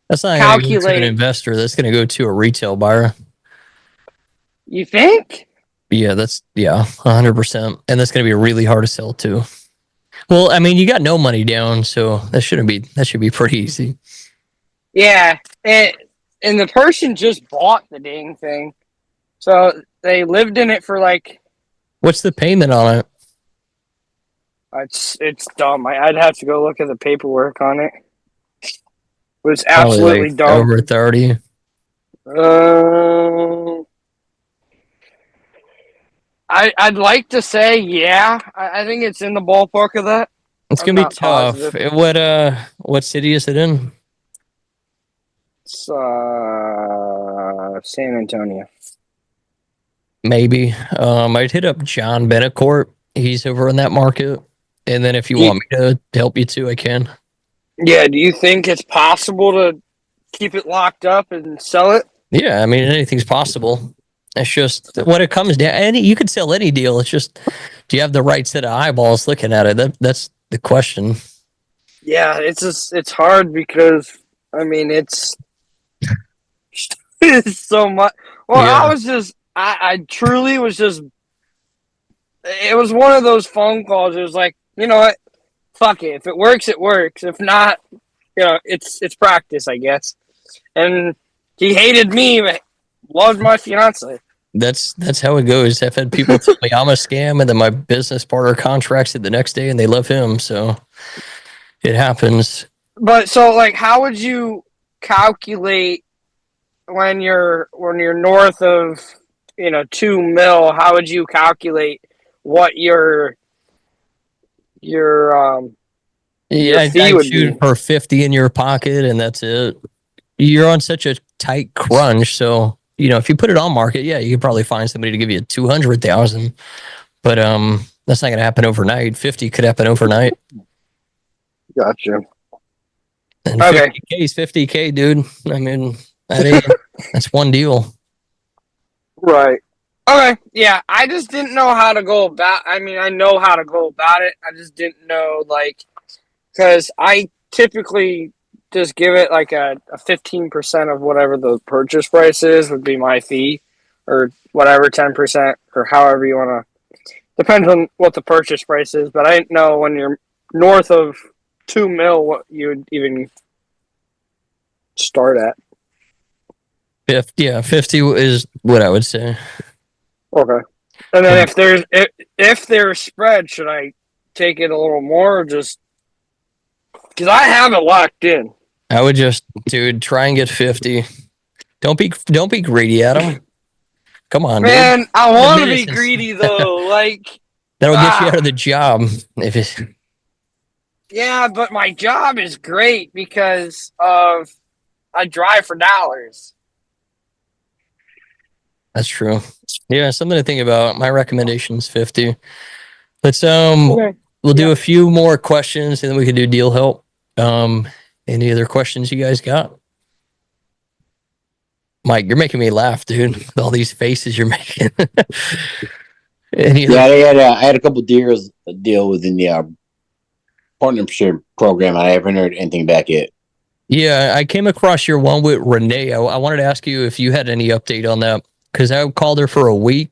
That's not going to go to an calculate? investor. That's going to go to a retail buyer. You think? Yeah, 100%. And that's going to be really hard to sell too. Well, I mean, you got no money down, so that should be pretty easy. Yeah, and the person just bought the dang thing, so they lived in it for like What's the payment on it? it's dumb. I'd have to go look at the paperwork on it. But it's Probably absolutely like dumb. over 30. I'd like to say yeah. I think it's in the ballpark of that. It's I'm gonna be not tough. positive. What city is it in? It's San Antonio. Maybe. I'd hit up John Benecourt. He's over in that market. And then if you want me to help you too, I can. Yeah, do you think it's possible to keep it locked up and sell it? Yeah, I mean anything's possible. It's just when it comes down, you could sell any deal. It's just, do you have the right set of eyeballs looking at it? That's the question. Yeah, it's hard because I mean it's so much. Well, Yeah. I truly was just. It was one of those phone calls. It was like, you know what, fuck it. If it works, it works. If not, it's practice, I guess. And he hated me, but loved my fiance. That's how it goes. I've had people tell me I'm a scam, and then my business partner contracts it the next day, and they love him. So it happens. But so, like, how would you calculate when you're north of 2 mil? How would you calculate what your Yeah, fee I'd would shoot be? for 50 in your pocket, and that's it. You're on such a tight crunch, so if you put it on market, yeah, you could probably find somebody to give you 200,000. But that's not gonna happen overnight. 50 could happen overnight. Gotcha. And Okay. 50K is 50K, dude. I mean, that's one deal. Right. Okay. Yeah, I just didn't know how to go about. I mean, I know how to go about it. I just didn't know, like, because I typically just give it like a 15% of whatever the purchase price is would be my fee, or whatever 10% or however you want to. Depends on what the purchase price is, but I didn't know when you're north of 2 mil what you would even start at. 50 is what I would say. Okay. And then if there's spread, should I take it a little more or just because I have it locked in? I would just, dude, try and get 50. Don't be greedy, Adam. Come on, dude. Man, I want to be Innocence. greedy though. Like, That'll get you out of the job. If it's yeah, but my job is great because of I drive for dollars. That's true. Yeah, something to think about. My recommendation is 50. Let's Okay. we'll do a few more questions and then we can do deal help. Any other questions you guys got? Mike, you're making me laugh, dude. With all these faces you're making. Any other- Yeah, I had a couple deals deal within the partnership program. I haven't heard anything back yet. Yeah, I came across your one with Renee. I wanted to ask you if you had any update on that because I called her for a week,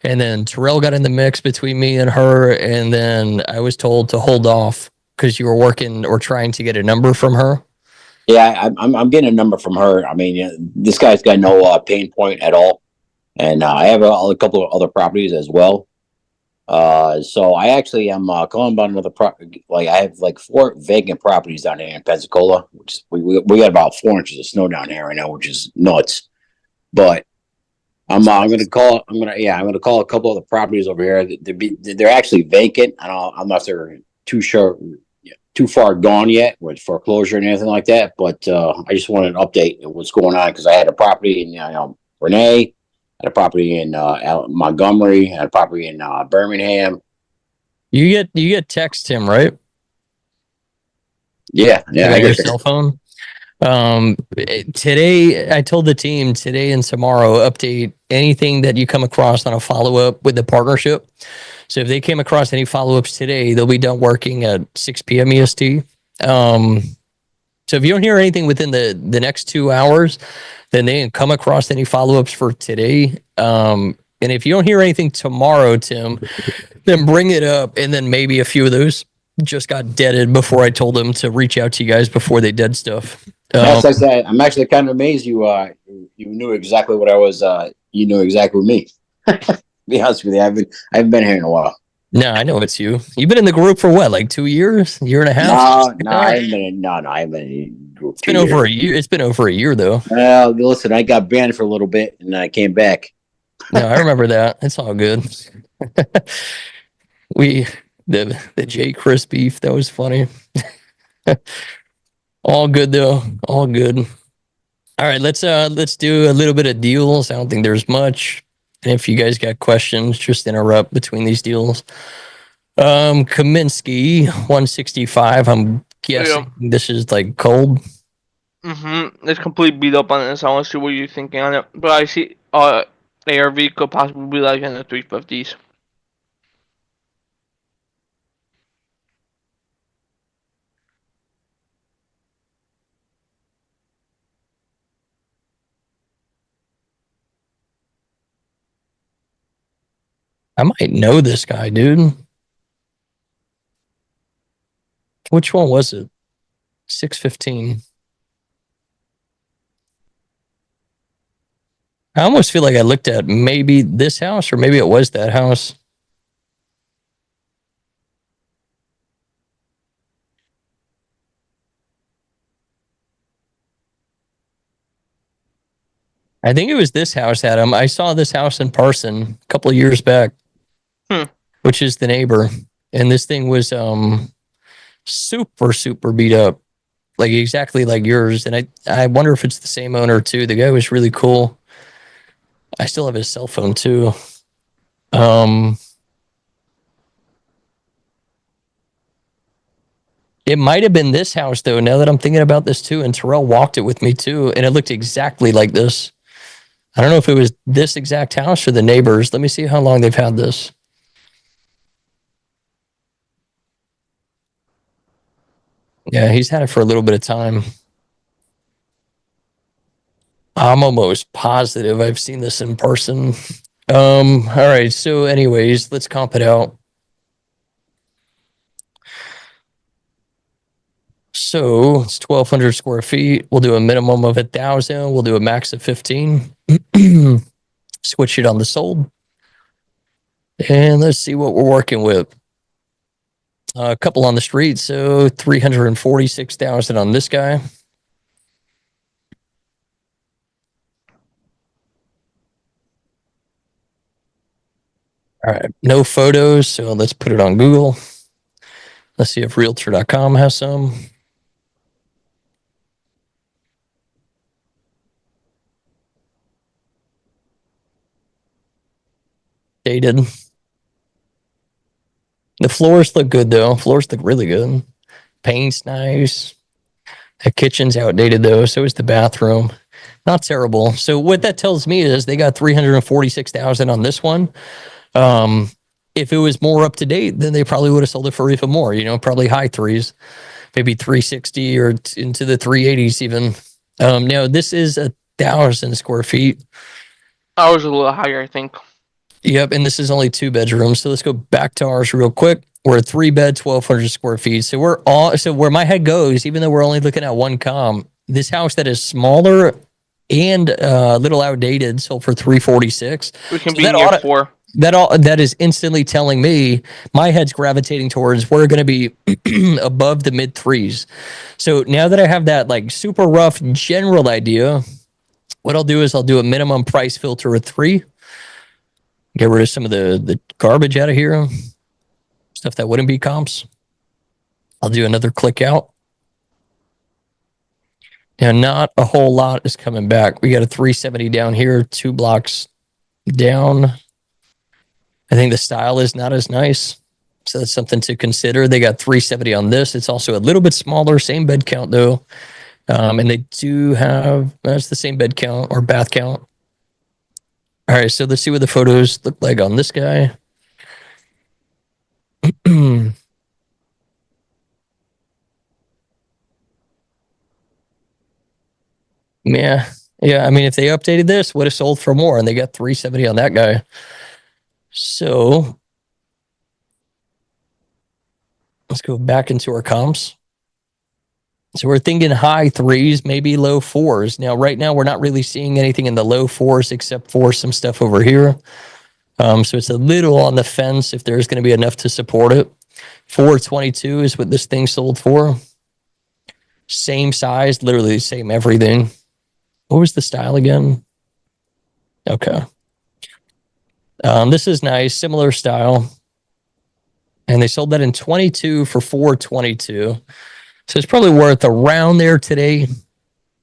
and then Terrell got in the mix between me and her, and then I was told to hold off because you were working or trying to get a number from her. Yeah, I'm getting a number from her. I mean, this guy's got no pain point at all, and I have a couple of other properties as well. So I actually am calling about another like I have like 4 vacant properties down here in Pensacola, which is, we got about 4 inches of snow down here right now, which is nuts. But I'm gonna call a couple of the properties over here. They're actually vacant. I'm not sure too far gone yet with foreclosure and anything like that. But I just wanted an update of what's going on because I had a property in Renee. Had a property in Montgomery, had a property in Birmingham. You get text him, right? Yeah, I got your cell phone. Today I told the team today and tomorrow update anything that you come across on a follow-up with the partnership. So if they came across any follow-ups today, they'll be done working at 6 p.m. EST. So if you don't hear anything within the next 2 hours, then they didn't come across any follow-ups for today. And if you don't hear anything tomorrow, Tim, then bring it up. And then maybe a few of those just got deaded before I told them to reach out to you guys before they did stuff. As I said, I'm actually kind of amazed you knew exactly what I was. You knew exactly with me. To be honest with you, I haven't been here in a while. No, I know it's you. You've been in the group for what, like 2 years, year and a half? No, I haven't been. I haven't been in group. It's been over a year. It's been over a year though. Well, listen, I got banned for a little bit and I came back. No, I remember that. It's all good. The J. Chris beef, that was funny. All good though. All good. All right, let's do a little bit of deals. I don't think there's much. And if you guys got questions, just interrupt between these deals. Kaminsky 165. I'm guessing this is like cold. It's completely beat up on this. I want to see what you're thinking on it. But I see ARV could possibly be like in the 350s. I might know this guy, dude. Which one was it? 615. I almost feel like I looked at maybe this house or maybe it was that house. I think it was this house, Adam. I saw this house in person a couple of years back, which is the neighbor. And this thing was super beat up, like exactly like yours. And I wonder if it's the same owner too. The guy was really cool. I still have his cell phone too. It might have been this house though, now that I'm thinking about this too. And Terrell walked it with me too. And it looked exactly like this. I don't know if it was this exact house or the neighbors. Let me see how long they've had this. Yeah, he's had it for a little bit of time. I'm almost positive I've seen this in person. All right. So anyways, let's comp it out. So it's 1,200 square feet. We'll do a minimum of 1,000. We'll do a max of 15. Switch it on the sold. And let's see what we're working with. A couple on the street. So 346,000 on this guy. All right. No photos. So let's put it on Google. Let's see if realtor.com has some. Dated. The floors look good though. Floors look really good. Paint's nice. The kitchen's outdated though. So is the bathroom. Not terrible. So what that tells me is they got 346,000 on this one. If if it was more up to date, then they probably would have sold it for even more, probably high threes, maybe 360 or into the 380s even. Now this is 1,000 square feet. Ours a little higher, I think. Yep, and this is only 2 bedrooms. So let's go back to ours real quick. We're a 3-bed, 1,200 square feet. So where my head goes, even though we're only looking at one comp, this house that is smaller and a little outdated sold for 346. We can So be that near oughta- 4. That is instantly telling me my head's gravitating towards we're going to be above the mid threes. So now that I have that like super rough general idea, what I'll do is I'll do a minimum price filter of 3. Get rid of some of the garbage out of here, stuff that wouldn't be comps. I'll do another click out. Now, not a whole lot is coming back. We got a 370 down here, 2 blocks down. I think the style is not as nice. So that's something to consider. They got 370 on this. It's also a little bit smaller, same bed count though. And they do have, that's the same bed count or bath count. All right, so let's see what the photos look like on this guy. Yeah. I mean, if they updated this, would have sold for more, and they got 370 on that guy. So let's go back into our comps. So we're thinking high 3s, maybe low 4s. Now, right now, we're not really seeing anything in the low 4s except for some stuff over here. So it's a little on the fence if there's going to be enough to support it. 422 is what this thing sold for. Same size, literally same everything. What was the style again? Okay. This is nice, similar style. And they sold that in 22 for 422. So it's probably worth around there today.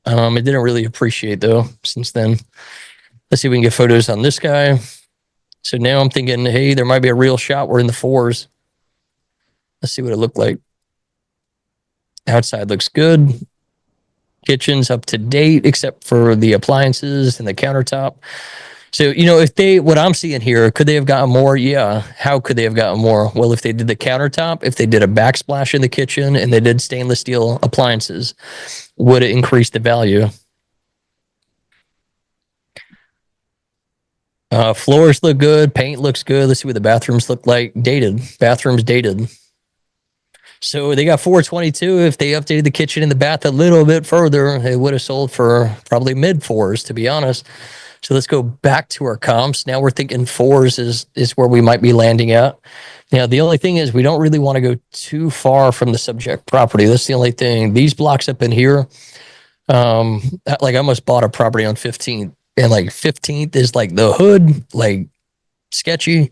It didn't really appreciate though since then. Let's see if we can get photos on this guy. So now I'm thinking, hey, there might be a real shot. We're in the 4s. Let's see what it looked like. Outside looks good. Kitchen's up to date, except for the appliances and the countertop. So, what I'm seeing here, could they have gotten more? Yeah. How could they have gotten more? Well, if they did the countertop, if they did a backsplash in the kitchen, and they did stainless steel appliances, would it increase the value? Floors look good. Paint looks good. Let's see what the bathrooms look like. Dated. Bathrooms dated. So they got 422. If they updated the kitchen and the bath a little bit further, it would have sold for probably mid 4s, to be honest. So let's go back to our comps. Now we're thinking 4s is where we might be landing at. Now, the only thing is we don't really want to go too far from the subject property. That's the only thing. These blocks up in here, like I almost bought a property on 15th. And like 15th is like the hood, like sketchy.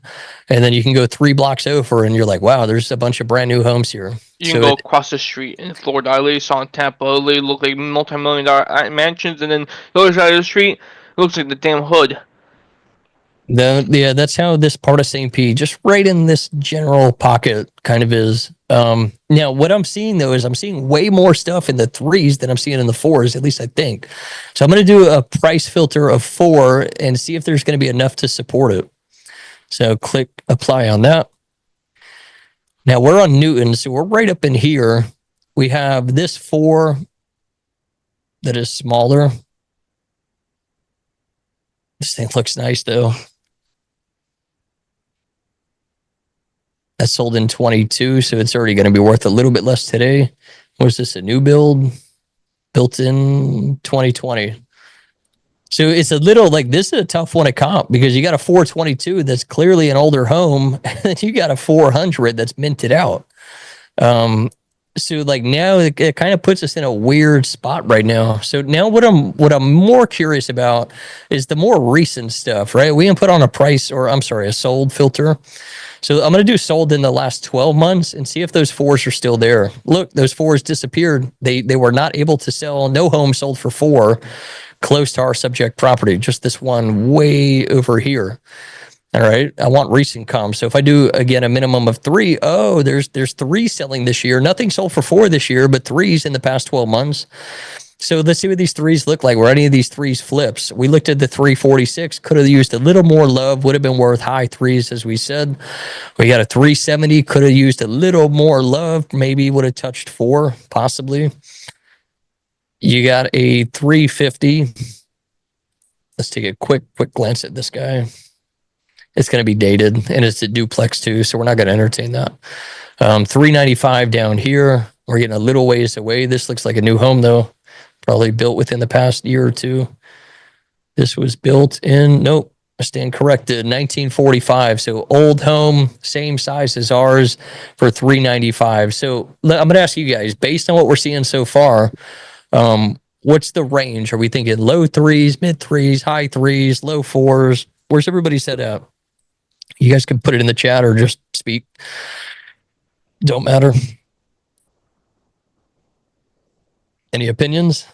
And then you can go 3 blocks over and you're like, wow, there's a bunch of brand new homes here. You can go across the street in Florida. I literally saw in Tampa, they look like multi-million-dollar mansions, and then the other side of the street, it looks like the damn hood. Yeah, that's how this part of St. Pete, just right in this general pocket, kind of is. Now, what I'm seeing though is I'm seeing way more stuff in the 3s than I'm seeing in the 4s, at least I think. So I'm going to do a price filter of 4 and see if there's going to be enough to support it. So click apply on that. Now we're on Newton, so we're right up in here. We have this 4 that is smaller. This thing looks nice though. That sold in 22, so it's already going to be worth a little bit less today. Was this a new build? Built in 2020. So it's a little like this is a tough one to comp because you got a 422 that's clearly an older home, and then you got a 400 that's minted out. So like now it kind of puts us in a weird spot right now. So now what I'm more curious about is the more recent stuff, right? We can put on a sold filter. So I'm going to do sold in the last 12 months and see if those 4s are still there. Look, those 4s disappeared. They were not able to sell. No home sold for 4 close to our subject property. Just this one way over here. All right. I want recent comps. So if I do, again, a minimum of 3, there's 3 selling this year. Nothing sold for 4 this year, but 3s in the past 12 months. So let's see what these threes look like. Where any of these threes flips. We looked at the 346. Could have used a little more love. Would have been worth high threes, as we said. We got a 370. Could have used a little more love. Maybe would have touched 4, possibly. You got a 350. Let's take a quick glance at this guy. It's going to be dated, and it's a duplex too, so we're not going to entertain that. 395 down here. We're getting a little ways away. This looks like a new home, though. Probably built within the past year or two. This was built in, nope, I stand corrected, 1945. So old home, same size as ours for 395. So I'm going to ask you guys, based on what we're seeing so far, what's the range? Are we thinking low 3s, mid 3s, high 3s, low 4s? Where's everybody set up? You guys can put it in the chat or just speak. Don't matter. Any opinions?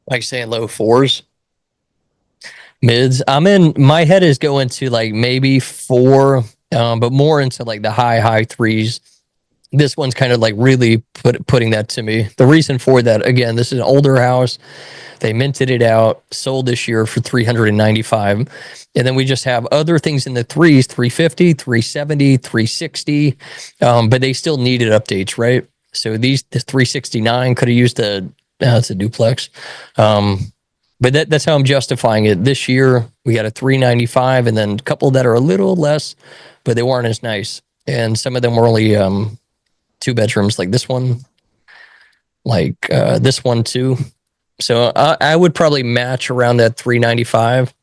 Like saying low 4s, mids. My head is going to like maybe 4, but more into like the high 3s. This one's kind of like really putting that to me. The reason for that, again, this is an older house. They minted it out, sold this year for 395. And then we just have other things in the 3s, 350, 370, 360. But they still needed updates, right? So the 369 could have used it's a duplex. But that's how I'm justifying it. This year, we got a 395 and then a couple that are a little less, but they weren't as nice. And some of them were only 2 bedrooms, like this one, like this one too. So I would probably match around that 395.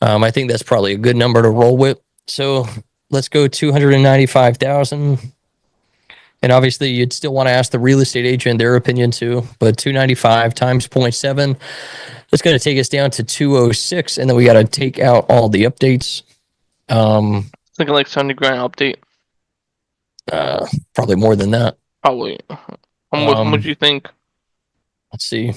I think that's probably a good number to roll with. So let's go 295,000. And obviously, you'd still want to ask the real estate agent their opinion too. But 295 times 0.7, that's going to take us down to 206. And then we got to take out all the updates. Thinking like 70 grand update. Probably more than that. Probably. How much do you think? Let's see.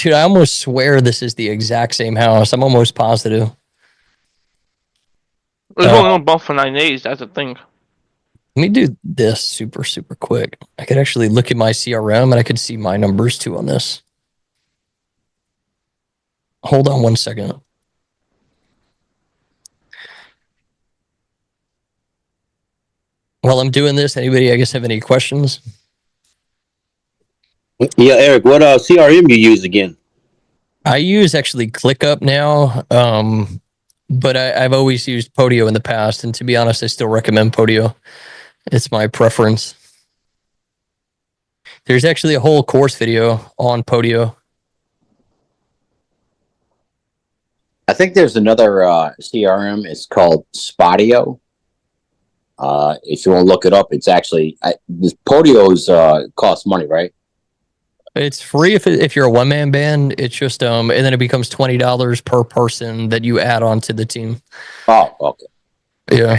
Dude, I almost swear this is the exact same house. I'm almost positive. It's only on bump for 9 days. That's the thing. Let me do this super quick. I could actually look at my CRM and I could see my numbers too on this. Hold on one second. While I'm doing this, anybody, I guess, have any questions? Yeah, Eric, what CRM you use again? I use actually ClickUp now, but I've always used Podio in the past, and to be honest, I still recommend Podio. It's my preference. There's actually a whole course video on Podio. I think there's another CRM. It's called Spotio. If you want to look it up, it's actually this Podio's costs money, right? It's free if you're a one-man band. It's just and then it becomes $20 per person that you add on to the team. Oh, okay. Yeah.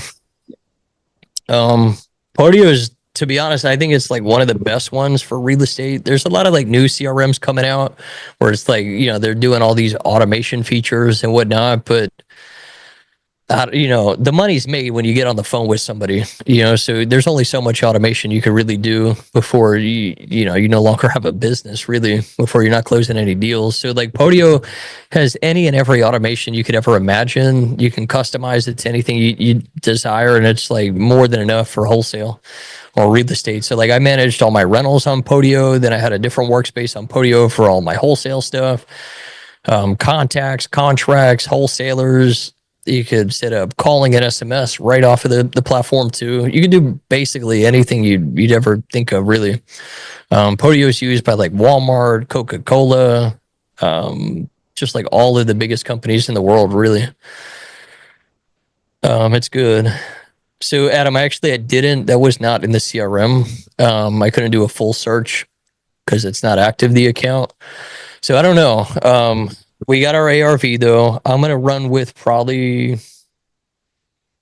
Podio is, to be honest, I think it's like one of the best ones for real estate. There's a lot of like new CRMs coming out where it's like, they're doing all these automation features and whatnot, but the money's made when you get on the phone with somebody, so there's only so much automation you can really do before you no longer have a business, really, before you're not closing any deals. So like Podio has any and every automation you could ever imagine. You can customize it to anything you desire, and it's like more than enough for wholesale or real estate. So like I managed all my rentals on Podio, then I had a different workspace on Podio for all my wholesale stuff, contacts, contracts, wholesalers. You could set up calling and SMS right off of the platform too. You can do basically anything you'd ever think of, really. Podio is used by like Walmart, Coca-Cola, just like all of the biggest companies in the world, really. It's good. So Adam, that was not in the CRM. I couldn't do a full search because it's not active, the account. So I don't know. We got our ARV though. I'm going to run with probably,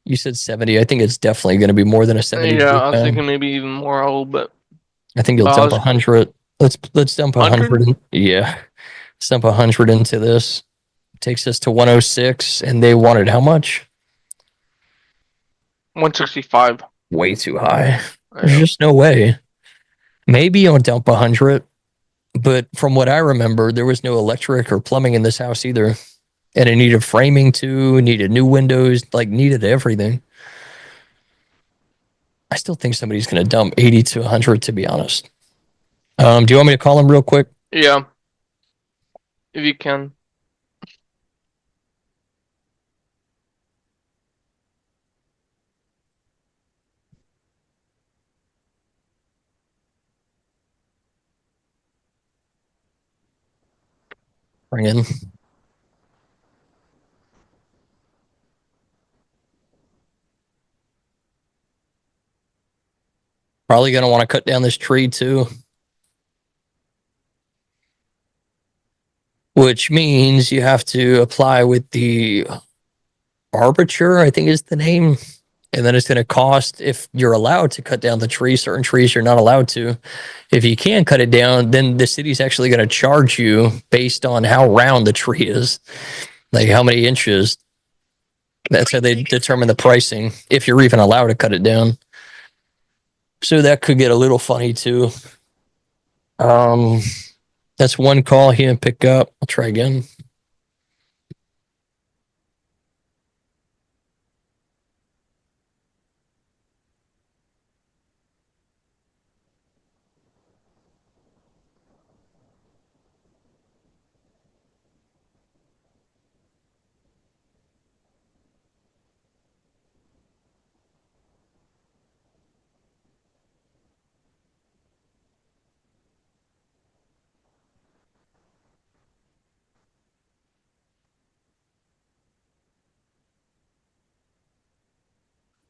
you said 70. I think it's definitely going to be more than a 70. Yeah, I was thinking maybe even more a little bit. I think you'll dump 100. Let's dump 100. Yeah. Let's dump 100 into this. Takes us to 106, and they wanted how much? 165. Way too high. I There's know. just no way. Maybe I'll dump 100, but from what I remember, there was no electric or plumbing in this house either. And it needed framing too, needed new windows, like needed everything. I still think somebody's going to dump 80 to 100, to be honest. Do you want me to call him real quick? Yeah. If you can. Bring in. Probably going to want to cut down this tree too. Which means you have to apply with the arbiter, I think is the name. And then it's going to cost, if you're allowed to cut down the tree, certain trees you're not allowed to. If you can cut it down, then the city's actually going to charge you based on how round the tree is, like how many inches. That's how they determine the pricing, if you're even allowed to cut it down. So that could get a little funny too. That's one call he didn't pick up. I'll try again.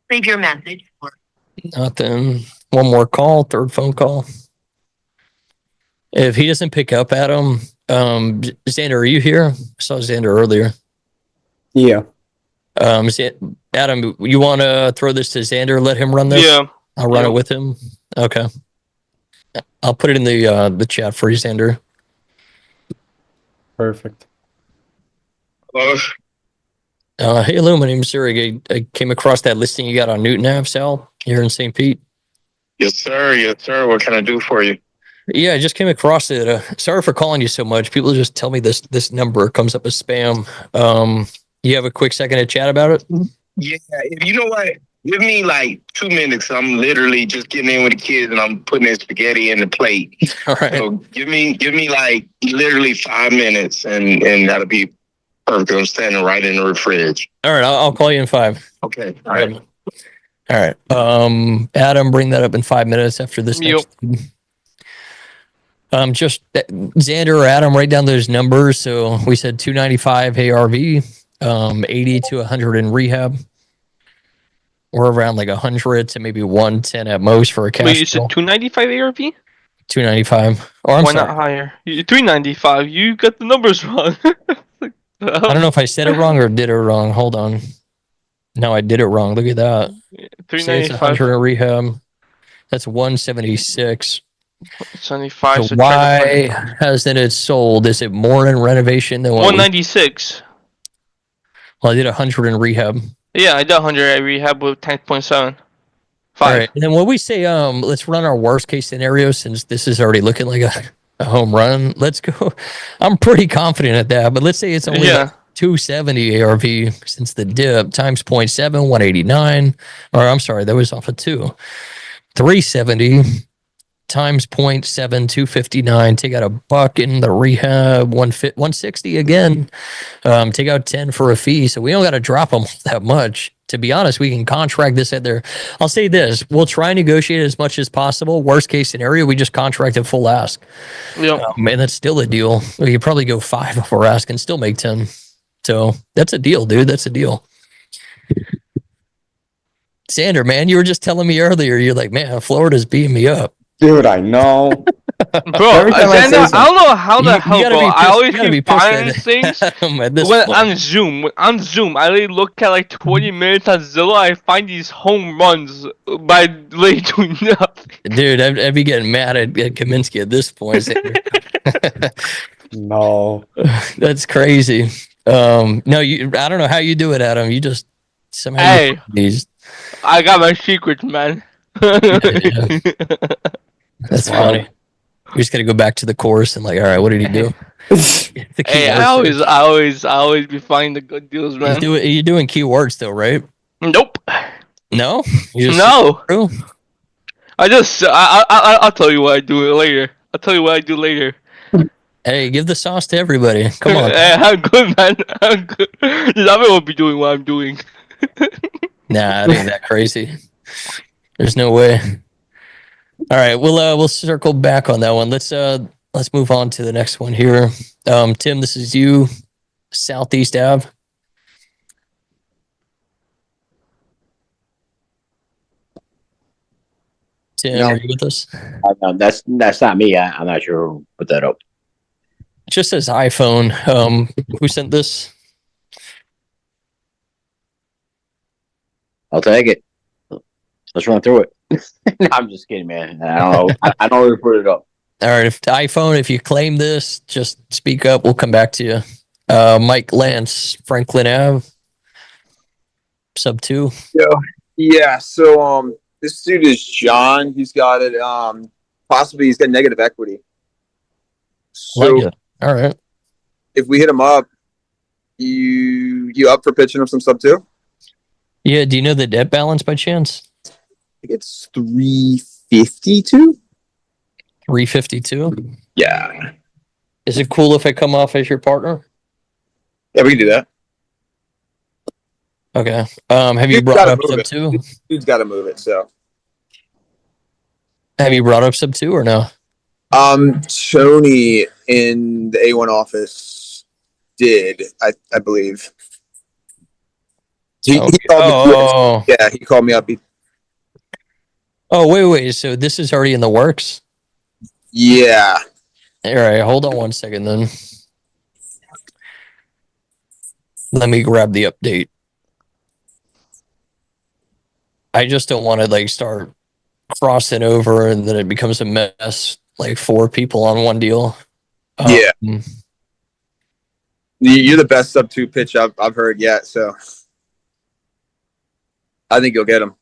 Leave your message. Nothing. One more call, third phone call. If he doesn't pick up, Adam, Xander, are you here? I saw Xander earlier. Yeah. Adam, you want to throw this to Xander? Let him run this. Yeah. I'll run Yeah. it with him. Okay. I'll put it in the chat for you, Xander. Perfect. Hey, hello, my name's Zurich. I came across that listing you got on Newton Ave, Sal, here in St. Pete. Yes, sir. Yes, sir. What can I do for you? Yeah, I just came across it. Sorry for calling you so much. People just tell me this number comes up as spam. You have a quick second to chat about it? Yeah. You know what? Give me like 2 minutes. I'm literally just getting in with the kids and I'm putting their spaghetti in the plate. All right. So give me like literally 5 minutes and that'll be perfect. I'm standing right in the fridge. All right. I'll call you in 5. Okay. All right. All right. Adam, bring that up in 5 minutes after this. Yep. Just Xander or Adam, write down those numbers. So we said 295 ARV, 80 to 100 in rehab. Or around like 100 to maybe 110 at most for a cash. Wait, you said deal. 295 ARP? 295. Or I'm Why sorry. not higher? 395. You got the numbers wrong. I don't know if I said it wrong or did it wrong. Hold on. No, I did it wrong. Look at that. Say it's 395. 100 in rehab. That's 176. 75. So So why hasn't it sold? Is it more in renovation than what? 196. Well, I did 100 in rehab. Yeah, I did 100 at rehab with 10.7. All right. And then when we say let's run our worst case scenario, since this is already looking like a home run, let's go. I'm pretty confident at that, but let's say it's only like 270 ARV since the dip times 0.7, 189. Or I'm sorry, that was off of 2. 370 times 0.7, 259. Take out $1 in the rehab, 160 again. Take out 10 for a fee. So we don't got to drop them that much. To be honest, we can contract this at their. I'll say this: we'll try and negotiate as much as possible. Worst case scenario, we just contract at full ask. Yeah, and that's still a deal. We could probably go 5 before ask and still make 10. So that's a deal, dude. That's a deal. Xander, man, you were just telling me earlier. You're like, man, Florida's beating me up. Dude, I know. Bro, Every time I say Xander, I don't know how the You hell, gotta bro. be I pissed- always you gotta be keep pissed buying at- things at this when point. on Zoom. When on Zoom, I literally look at like 20 minutes on Zillow. I find these home runs by literally doing nothing. Dude, I'd be getting mad at Kaminsky at this point. Xander. No. That's crazy. No, I don't know how you do it, Adam. You just somehow Hey. these. I got my secrets, man. Yeah. That's funny. We just got to go back to the course and like, all right, what did he do? The Hey, keyword I always be finding the good deals, search. man. You're doing keywords though, right? Nope. No, you just No. True? I'll tell you what I do later. I'll tell you what I do later. Hey, give the sauce to everybody. Come on. Hey, I'm good, man. I'm good. I won't be doing what I'm doing. Nah, it ain't that crazy. There's no way. All right, we'll circle back on that one. Let's move on to the next one here. Tim, this is you, Southeast Ave. Tim, No. are you with us? That's not me. I'm not sure who put that up. It just says iPhone. Who sent this? I'll take it. Let's run through it. No, I'm just kidding, man. I don't know. I don't know who put it up. All right, if iPhone, if you claim this, just speak up. We'll come back to you. Mike Lance, Franklin Ave, sub 2. Yeah, so this dude is John. He's got it. Possibly he's got negative equity. So Like it. All right. if we hit him up, you up for pitching him some sub 2? Yeah. Do you know the debt balance by chance? I think it's 352. 352. Yeah. Is it cool if I come off as your partner? Yeah, we can do that. Okay. Have you Dude's brought gotta up move sub it. 2? Dude's got to move it. So Have you brought up sub 2 or no? Tony in the A1 office did, I believe. He Okay. called me. Oh, Yeah, he called me up. wait. So this is already in the works? Yeah. All right. Hold on one second then. Let me grab the update. I just don't want to like start crossing over and then it becomes a mess, like 4 people on one deal. Yeah. Um, You're the best sub 2 pitch I've heard yet, so I think you'll get him.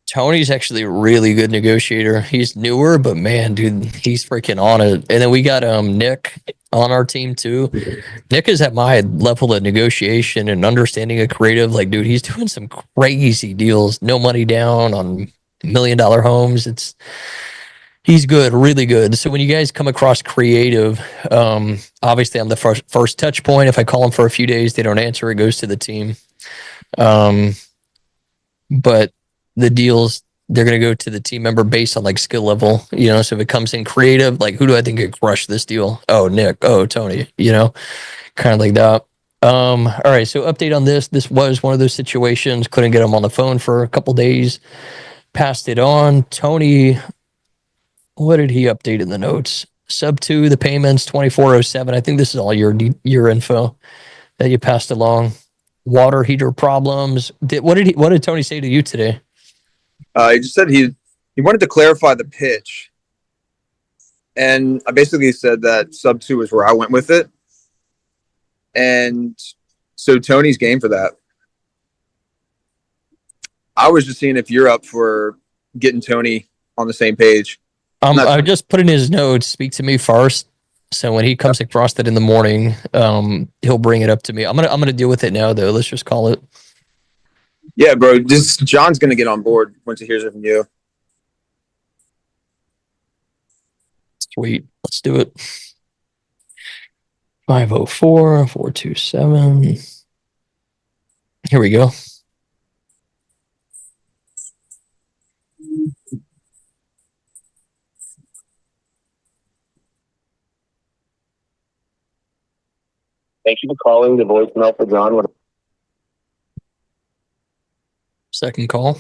Tony's actually a really good negotiator. He's newer, but man, dude, he's freaking on it. And then we got Nick on our team too. Nick is at my level of negotiation and understanding of creative. Like, dude, he's doing some crazy deals. No money down on $1 million homes. He's good, really good. So when you guys come across creative, obviously I'm the first touch point. If I call them for a few days, they don't answer, it goes to the team. But the deals, they're going to go to the team member based on like skill level, you know. So if it comes in creative, like who do I think could crush this deal? Oh, Nick. Oh, Tony, you know, kind of like that. All right. So update on this. This was one of those situations. Couldn't get him on the phone for a couple days. Passed it on. Tony, what did he update in the notes? Sub 2, the payments 2407. I think this is all your info that you passed along. Water heater problems. What did Tony say to you today? He just said he wanted to clarify the pitch, and I basically said that sub 2 is where I went with it, and so Tony's game for that. I was just seeing if you're up for getting Tony on the same page. I just put in his notes. Speak to me first. So when he comes across that in the morning, he'll bring it up to me. I'm gonna deal with it now though. Let's just call it. Yeah, bro. John's gonna get on board once he hears it from you. Sweet. Let's do it. 504-427. Here we go. Thank you for calling the voicemail for John. Second call.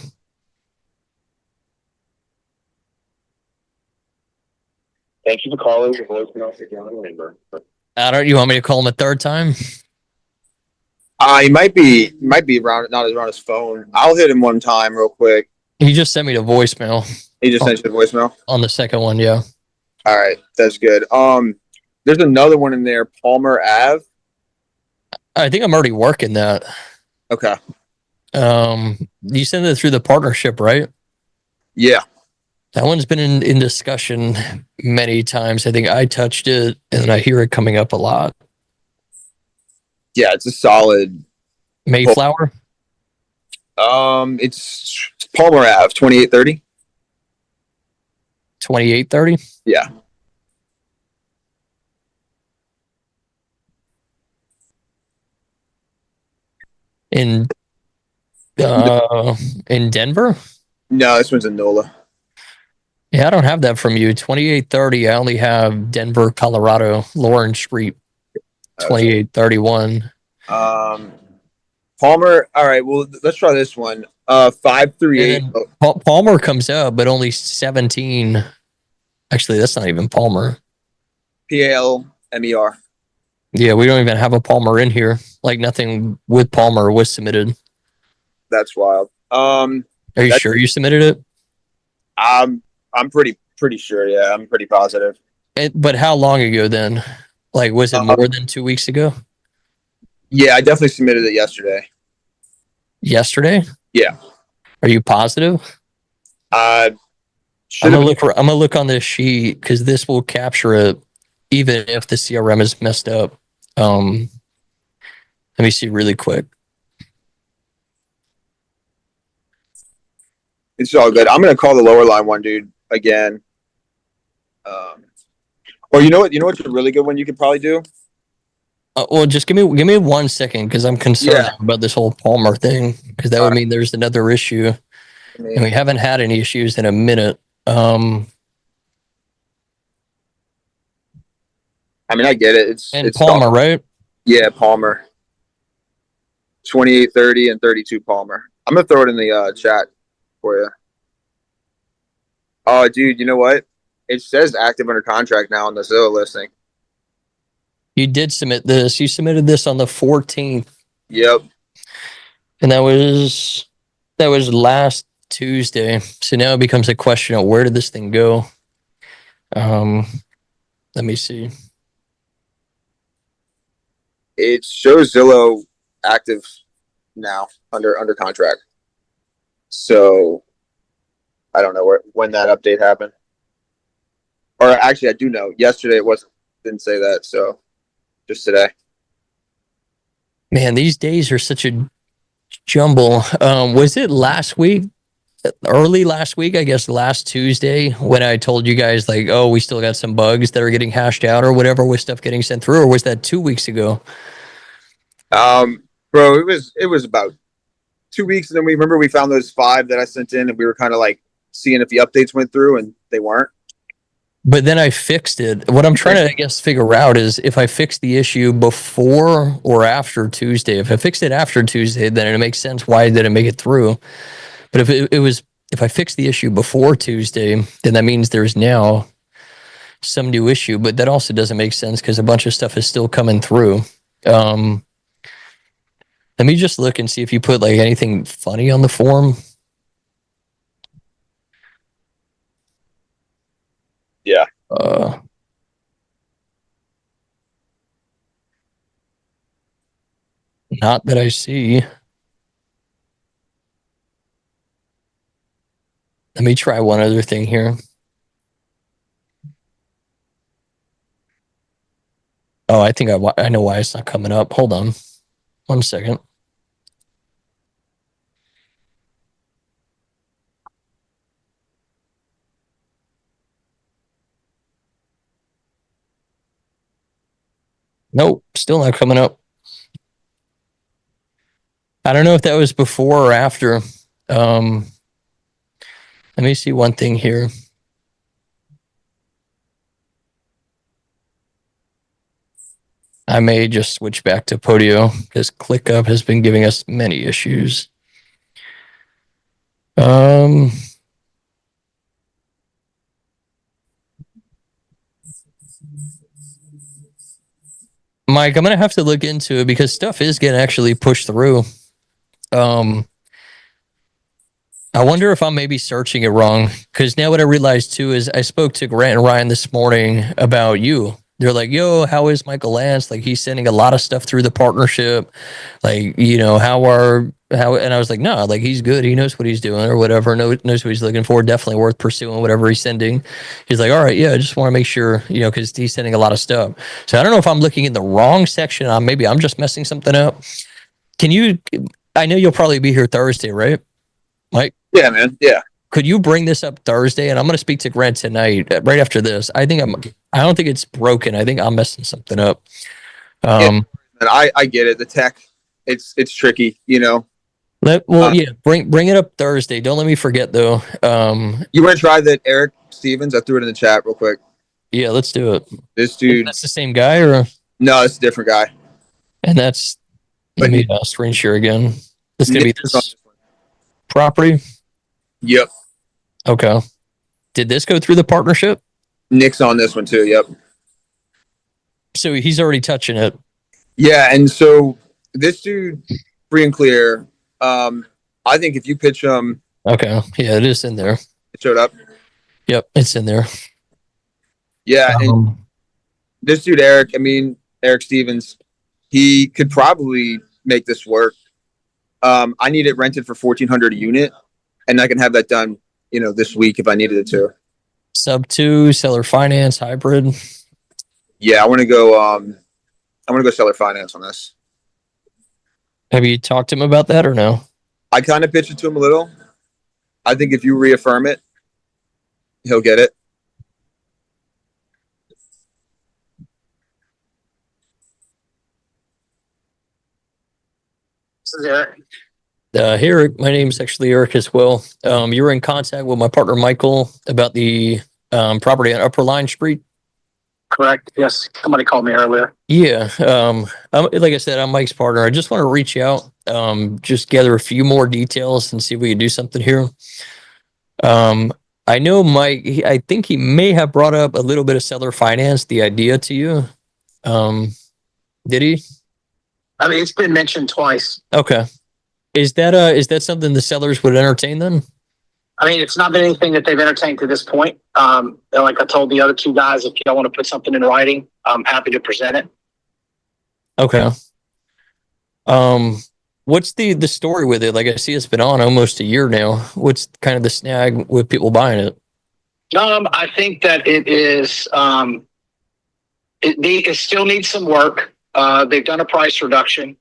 Thank you for calling the voicemail for John Lindbergh. You want me to call him a third time? He might be around, not around his phone. I'll hit him one time real quick. He just sent me the voicemail. He just sent you the voicemail? On the second one, yeah. All right, that's good. There's another one in there, Palmer Ave. I think I'm already working that. Okay. You sent it through the partnership, right? Yeah. That one's been in discussion many times. I think I touched it and I hear it coming up a lot. Yeah, it's a solid. Mayflower? It's Palmer Ave, 2830. 2830? Yeah. In Denver? No, this one's in NOLA. Yeah, I don't have that from you. 2830. I only have Denver, Colorado, Lawrence Street. 2831. Palmer. All right. Well, let's try this one. 538. And Palmer comes up, but only 17. Actually, that's not even Palmer. PALMER. Yeah, we don't even have a Palmer in here. Like nothing with Palmer was submitted. That's wild. Are you sure you submitted it? I'm pretty sure. Yeah, I'm pretty positive. But how long ago then? Like, was it more than 2 weeks ago? Yeah, I definitely submitted it yesterday. Yesterday? Yeah. Are you positive? I'm gonna look on this sheet because this will capture it, even if the CRM is messed up. Let me see really quick. It's all good. I'm gonna call the lower line one, dude, again. Or you know what? You know what's a really good one you could probably do? Well, just give me 1 second because I'm concerned about this whole Palmer thing because that would mean there's another issue, and we haven't had any issues in a minute. I mean, I get it. It's Palmer, right? Yeah, Palmer. 2830 and 32 Palmer. I'm gonna throw it in the chat for you. Oh, dude, you know what? It says active under contract now on the Zillow listing. You did submit this. You submitted this on the 14th. Yep. And that was last Tuesday. So now it becomes a question of where did this thing go? Let me see. It shows Zillow active now under contract. So I don't know when that update happened. Or actually, I do know. Yesterday it didn't say that. So just today. Man, these days are such a jumble. Was it last week? Early last week, I guess last Tuesday, when I told you guys like, oh, we still got some bugs that are getting hashed out or whatever with stuff getting sent through, or was that 2 weeks ago? Bro, it was about 2 weeks, and then we found those 5 that I sent in, and we were kind of like seeing if the updates went through, and they weren't. But then I fixed it. What I'm trying to, I guess, figure out is if I fix the issue before or after Tuesday. If I fixed it after Tuesday, then it makes sense. Why did it make it through? But if I fix the issue before Tuesday, then that means there's now some new issue. But that also doesn't make sense because a bunch of stuff is still coming through. Let me just look and see if you put like anything funny on the form. Yeah. Not that I see. Let me try one other thing here. Oh, I think I know why it's not coming up. Hold on. 1 second. Nope, still not coming up. I don't know if that was before or after. Let me see one thing here. I may just switch back to Podio because ClickUp has been giving us many issues. Mike, I'm gonna have to look into it because stuff is getting actually pushed through. I wonder if I'm maybe searching it wrong because now what I realized too is I spoke to Grant and Ryan this morning about you. They're like, yo, how is Michael Lance? Like he's sending a lot of stuff through the partnership. Like, you know, how are how, and I was like, no, like he's good. He knows what he's doing or whatever. Knows what he's looking for. Definitely worth pursuing whatever he's sending. He's like, all right, yeah, I just want to make sure, you know, because he's sending a lot of stuff. So I don't know if I'm looking in the wrong section. Maybe I'm just messing something up. Can you, I know you'll probably be here Thursday, right? Mike? Yeah, man. Yeah. Could you bring this up Thursday? And I'm going to speak to Grant tonight, right after this. I don't think it's broken. I think I'm messing something up. And I get it. The tech, it's tricky, you know. Yeah, bring it up Thursday. Don't let me forget though. You want to try that Eric Stevens? I threw it in the chat real quick. Yeah, let's do it. This dude. That's the same guy, or no? It's a different guy. And that's let me screen share again. This gonna be this property. Yep. Okay. Did this go through the partnership? Nick's on this one too. Yep. So he's already touching it. Yeah, and so this dude, free and clear. I think if you pitch him, okay, yeah, it is in there. It showed up. Yep, it's in there. Yeah, and this dude Eric, Eric Stevens, he could probably make this work. I need it rented for $1,400 a unit, and I can have that done, you know, this week if I needed it to. Sub 2, seller finance, hybrid. Yeah, I want to go. I'm gonna go seller finance on this. Have you talked to him about that or no? I kind of pitched it to him a little. I think if you reaffirm it, he'll get it. This is Eric. Here, my name's actually Eric as well. You were in contact with my partner Michael about the property on Upper Line Street. Correct. Yes. Somebody called me earlier. Yeah. Like I said, I'm Mike's partner. I just want to reach out, just gather a few more details and see if we can do something here. I know Mike, I think he may have brought up a little bit of seller finance, the idea to you. Did he? I mean, it's been mentioned twice. Okay. Is that something the sellers would entertain then? I mean, it's not been anything that they've entertained to this point. Like I told the other two guys, if you want to put something in writing, I'm happy to present it. Okay. What's the story with it? Like I see it's been on almost a year now. What's kind of the snag with people buying it? I think that it is, it still needs some work. They've done a price reduction.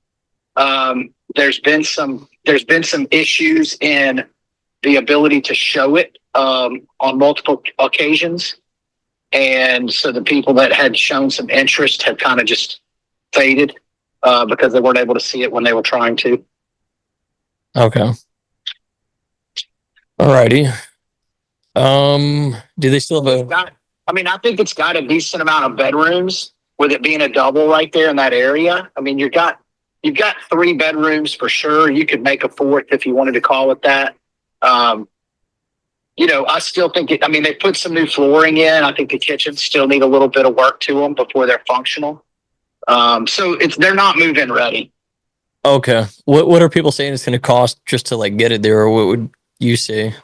There's been some issues in the ability to show it on multiple occasions. And so the people that had shown some interest have kind of just faded because they weren't able to see it when they were trying to. Okay. Alrighty. Do they still have I think it's got a decent amount of bedrooms with it being a double right there in that area. I mean, you've got 3 bedrooms for sure. You could make a 4th if you wanted to call it that. You know, I still think they put some new flooring in. I think the kitchens still need a little bit of work to them before they're functional. So they're not move-in ready. Okay. What are people saying it's going to cost just to like get it there? Or what would you say?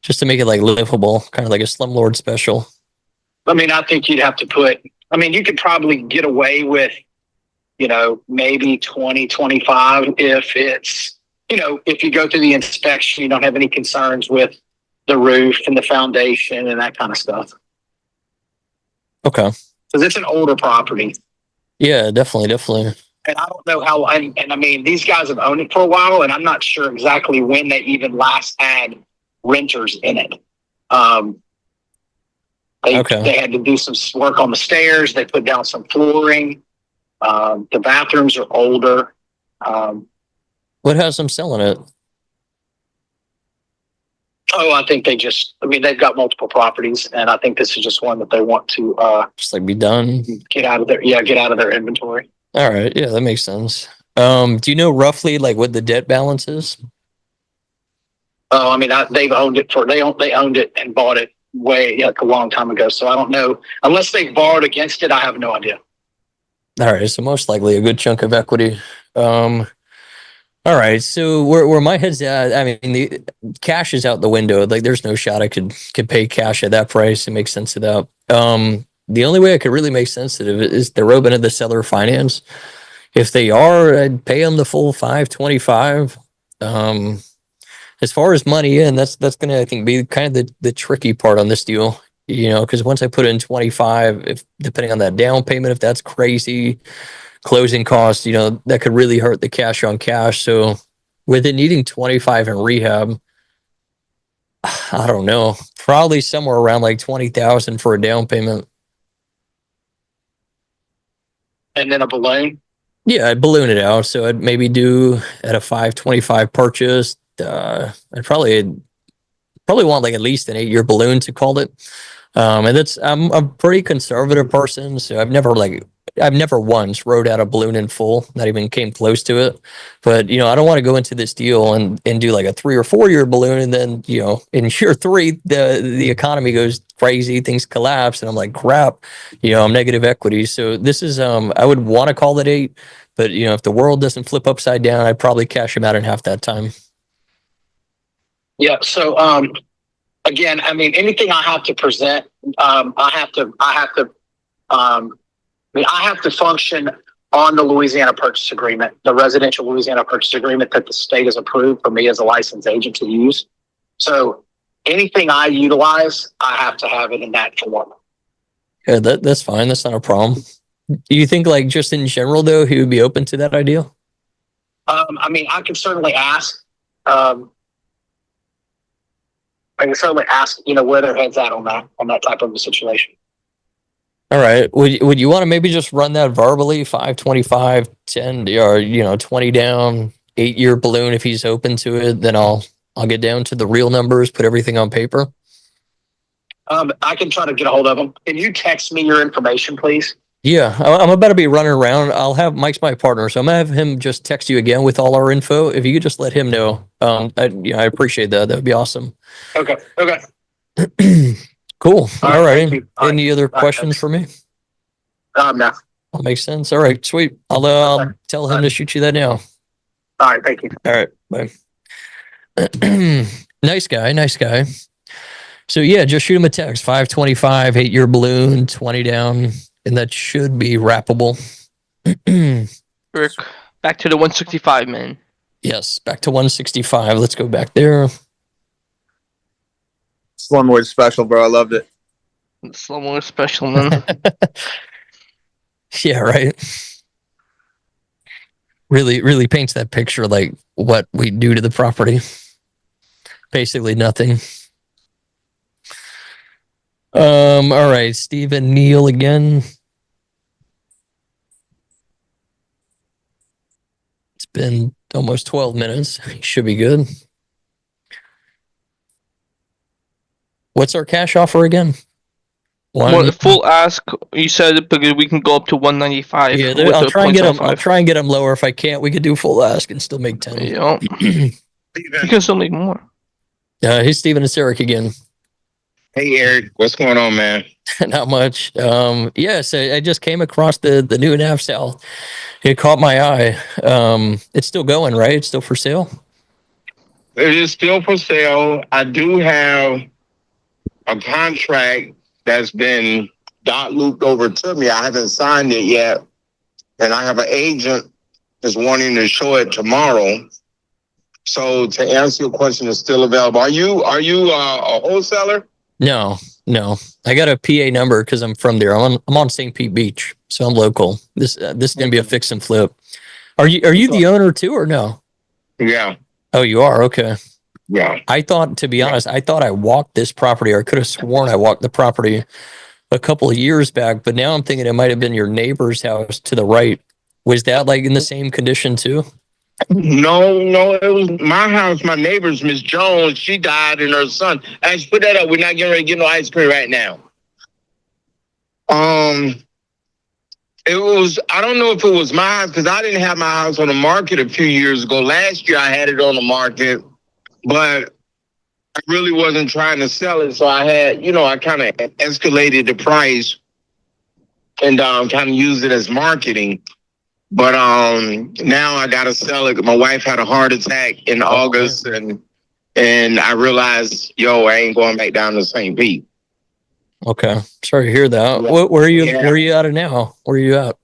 Just to make it like livable, kind of like a slumlord special. I mean, I think you'd have to you could probably get away with, you know, maybe 20, 25 if it's, you know, if you go through the inspection, you don't have any concerns with the roof and the foundation and that kind of stuff. Okay. Because it's an older property. Yeah, definitely. And I don't know how, and I mean, these guys have owned it for a while, and I'm not sure exactly when they even last had renters in it. They had to do some work on the stairs. They put down some flooring. The bathrooms are older. What has them selling it? I think they've got multiple properties, and I think this is just one that they want to just like be done. Get out of their inventory. All right, yeah, that makes sense. Do you know roughly like what the debt balance is? Oh, I mean, they've owned it they owned it and bought it a long time ago. So I don't know unless they borrowed against it. I have no idea. All right, so most likely a good chunk of equity. All right, so where my head's at, I mean, the cash is out the window. Like, there's no shot I could pay cash at that price and make sense of that. The only way I could really make sense of it is they're open to the seller finance. If they are, I'd pay them the full 525. As far as money in, that's gonna, I think, be kind of the tricky part on this deal. Because once I put in 25, if depending on that down payment, if that's crazy, closing costs, that could really hurt the cash on cash. So with it needing 25 in rehab, I don't know, probably somewhere around like 20,000 for a down payment. And then a balloon. Yeah, I'd balloon it out. So I'd maybe do at a 525 purchase. I'd probably want like at least an 8-year balloon to call it. And I'm a pretty conservative person, so I've never once wrote out a balloon in full, not even came close to it. But I don't want to go into this deal and do like a 3 or 4 year balloon, and then in year 3 the economy goes crazy, things collapse, and I'm like, crap, I'm negative equity. So this is I would want to call it 8, but if the world doesn't flip upside down, I'd probably cash him out in half that time. Yeah. So again, I mean, anything I have to present, I have to function on the Louisiana Purchase Agreement, the residential Louisiana Purchase Agreement that the state has approved for me as a licensed agent to use. So anything I utilize, I have to have it in that form. Yeah, that's fine. That's not a problem. Do you think, like, just in general, though, he would be open to that idea? I mean, I can certainly ask. Where their heads at on that type of a situation. All right. Would you want to maybe just run that verbally, 525, 10, or 20 down, 8-year balloon if he's open to it? Then I'll get down to the real numbers, put everything on paper. I can try to get a hold of him. Can you text me your information, please? Yeah, I'm about to be running around. I'll have Mike's my partner, so I'm gonna have him just text you again with all our info. If you could just let him know, I appreciate that. That would be awesome. Okay. Cool. All right. Thank you. Any other questions for me? No. That makes sense. All right, sweet. I'll tell him to shoot you that now. All right, thank you. All right, bye. Nice guy. So yeah, just shoot him a text. 525, 8-year balloon, 20 down. And that should be wrappable. Rick, back to the 165, man. Yes, back to 165. Let's go back there. Slumlord special, bro. I loved it. Slumlord special, man. Yeah, right. Really paints that picture, like what we do to the property. Basically nothing. All right, Stephen Neal again. It's been almost 12 minutes. He should be good. What's our cash offer again? Well, the full ask, you said, because we can go up to 195. Yeah, I'll try and get him lower. If I can't, we could do full ask and still make 10. Yeah. You can still make more. Hey, Steven, it's Eric again. Hey, Eric, what's going on, man? Not much. Yes, I just came across the new nav sale. It caught my eye. It's still going, right? It's still for sale? It is still for sale. I do have a contract that's been dot looped over to me. I haven't signed it yet. And I have an agent that's wanting to show it tomorrow. So to answer your question, it's still available. Are you a wholesaler? No. I got a PA number because I'm from there. I'm on St. Pete Beach, so I'm local. This is gonna be a fix and flip. Are you the owner too, or no? Yeah. Oh, you are? Okay. Yeah. I thought, to be honest, I walked this property, or I could have sworn I walked the property a couple of years back, but now I'm thinking it might have been your neighbor's house to the right. Was that like in the same condition too? No, it was my house. My neighbor's Miss Jones. She died, and her son. Actually, put that up. We're not getting ready to get no ice cream right now. It was. I don't know if it was my house because I didn't have my house on the market a few years ago. Last year I had it on the market, but I really wasn't trying to sell it. So I had, I kind of escalated the price and kind of used it as marketing. But now I gotta sell it. My wife had a heart attack in August, and I realized, I ain't going back down to St. Pete. Okay, sorry to hear that. Yeah. Where are you? Yeah. Where are you at now? Where are you at?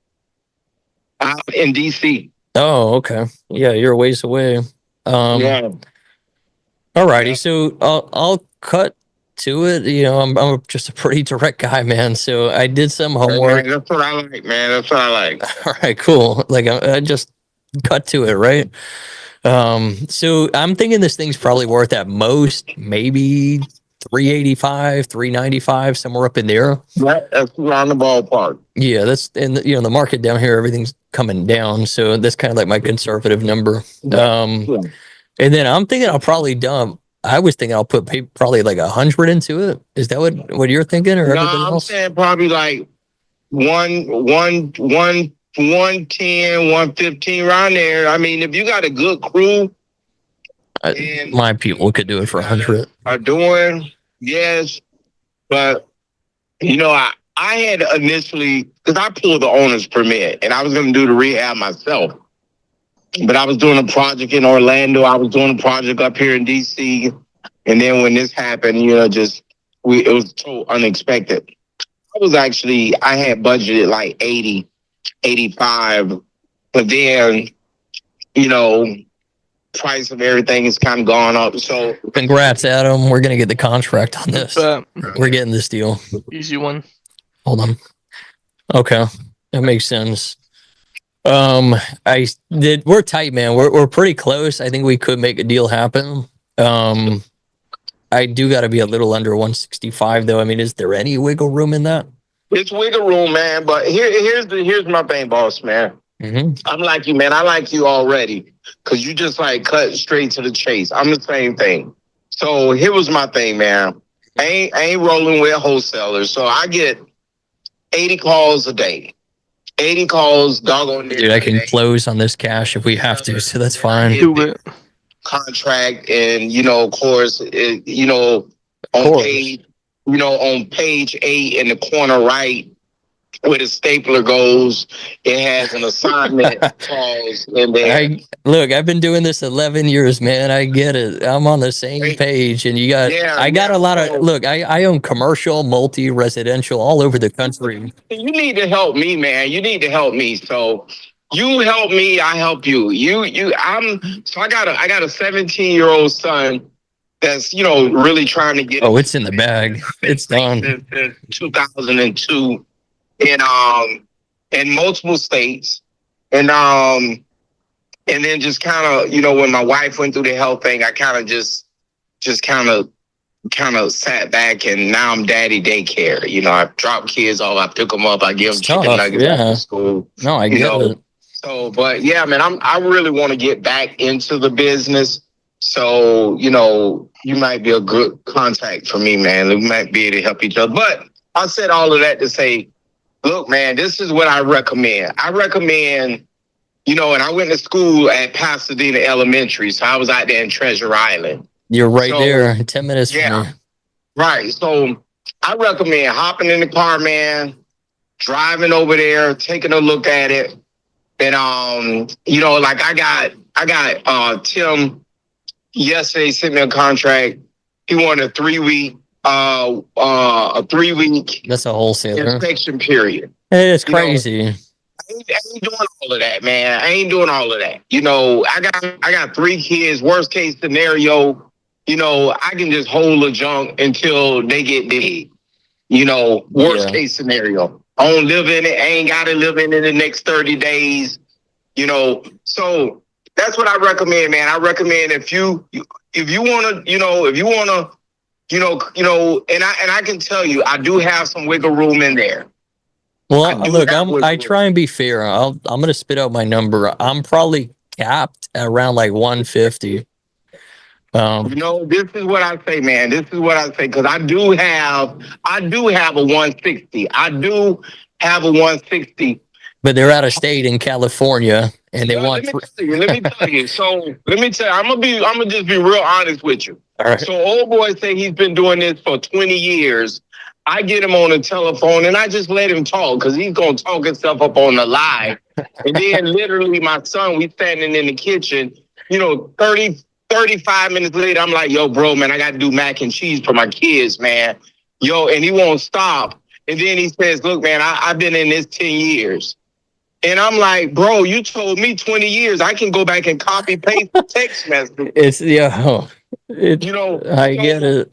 in DC. Oh, okay. Yeah, you're a ways away. Yeah. Alrighty, so I'll cut to it. You know, I'm just a pretty direct guy, man. So I did some homework. Man, that's what I like, man. That's what I like. All right, cool. Like I just cut to it, right? So I'm thinking this thing's probably worth at most maybe 385, 395, somewhere up in there. That's around the ballpark. Yeah, that's and you know the market down here, everything's coming down, so that's kind of like my conservative number. And then I'm thinking I'll probably dump. I was thinking I'll put probably like 100 into it. Is that what you're thinking, or No, everybody I'm else? saying probably like 110, 115 around there. I mean, if you got a good crew, My people could do it for 100. are doing, yes, but you know, I had initially, because I pulled the owner's permit and I was going to do the rehab myself, but I was doing a project in Orlando. I was doing a project up here in DC, and then when this happened, you know, it was so unexpected. I had budgeted like 80, 85, but then, you know, price of everything has kind of gone up. So Congrats, Adam. We're gonna get the contract on this. We're getting this deal. Easy one. Hold on. Okay, that makes sense. We're tight, man. We're pretty close. I think we could make a deal happen. I do got to be a little under 165 though. I mean, is there any wiggle room in that? it's wiggle room, man. But here's my thing, boss, man. Mm-hmm. I'm like you, man. I like you already because you just like cut straight to the chase. I'm the same thing. So here was my thing, man. I ain't rolling with wholesalers. So I get 80 calls a day. 80 calls, doggone Dude, I can close on this cash if we have to, so that's fine. Do it. Contract, and you know, of course, you know, on page 8 in the corner right, where the stapler goes, it has an assignment clause in there. I've been doing this 11 years, man. I get it. I'm on the same page, and I got a lot of I own commercial, multi-residential all over the country. You need to help me, man. You need to help me. So you help me, I help you. I got a 17-year-old son that's, you know, really trying to get. Oh, it's in the bag. It's done. Since 2002 in multiple states. And then just kind of, you know, when my wife went through the health thing, I kind of just kind of sat back, and now I'm daddy daycare. You know, I drop kids off, I pick them up, I give them chicken nuggets after school. No, I get it. So, but yeah, man, I really want to get back into the business. So, you know, you might be a good contact for me, man. We might be able to help each other. But I said all of that to say, look, man, this is what I recommend. I recommend, you know, and I went to school at Pasadena Elementary, so I was out there in Treasure Island. You're right there, 10 minutes from me. Right. So I recommend hopping in the car, man, driving over there, taking a look at it. And you know, like I got Tim yesterday sent me a contract. He wanted a 3-week That's a wholesaler. inspection period. Hey, it's crazy. I ain't doing all of that, man. I ain't doing all of that. You know, I got 3 kids. Worst case scenario, you know, I can just hold the junk until they get big. You know, worst case scenario. I don't live in it. I ain't got to live in it the next 30 days. You know, so that's what I recommend, man. I recommend if you want to, and I can tell you, I do have some wiggle room in there. Well, look, I try and be fair. I'm gonna spit out my number. I'm probably capped at around like 150. You know, this is what I say, man. This is what I say, because I do have a 160. I do have a 160. But they're out of state in California, and they want. Let me tell you. So let me tell you. I'm gonna just be real honest with you. All right. So old boy say he's been doing this for 20 years. I get him on the telephone and I just let him talk because he's gonna talk himself up on the live. And then literally my son, we standing in the kitchen, you know, 35 minutes later, I'm like, yo, bro, man, I got to do mac and cheese for my kids, man. Yo, and he won't stop. And then he says, look, man, I've been in this 10 years. And I'm like, bro, you told me 20 years. I can go back and copy paste the text message. It's it, You know, I get it.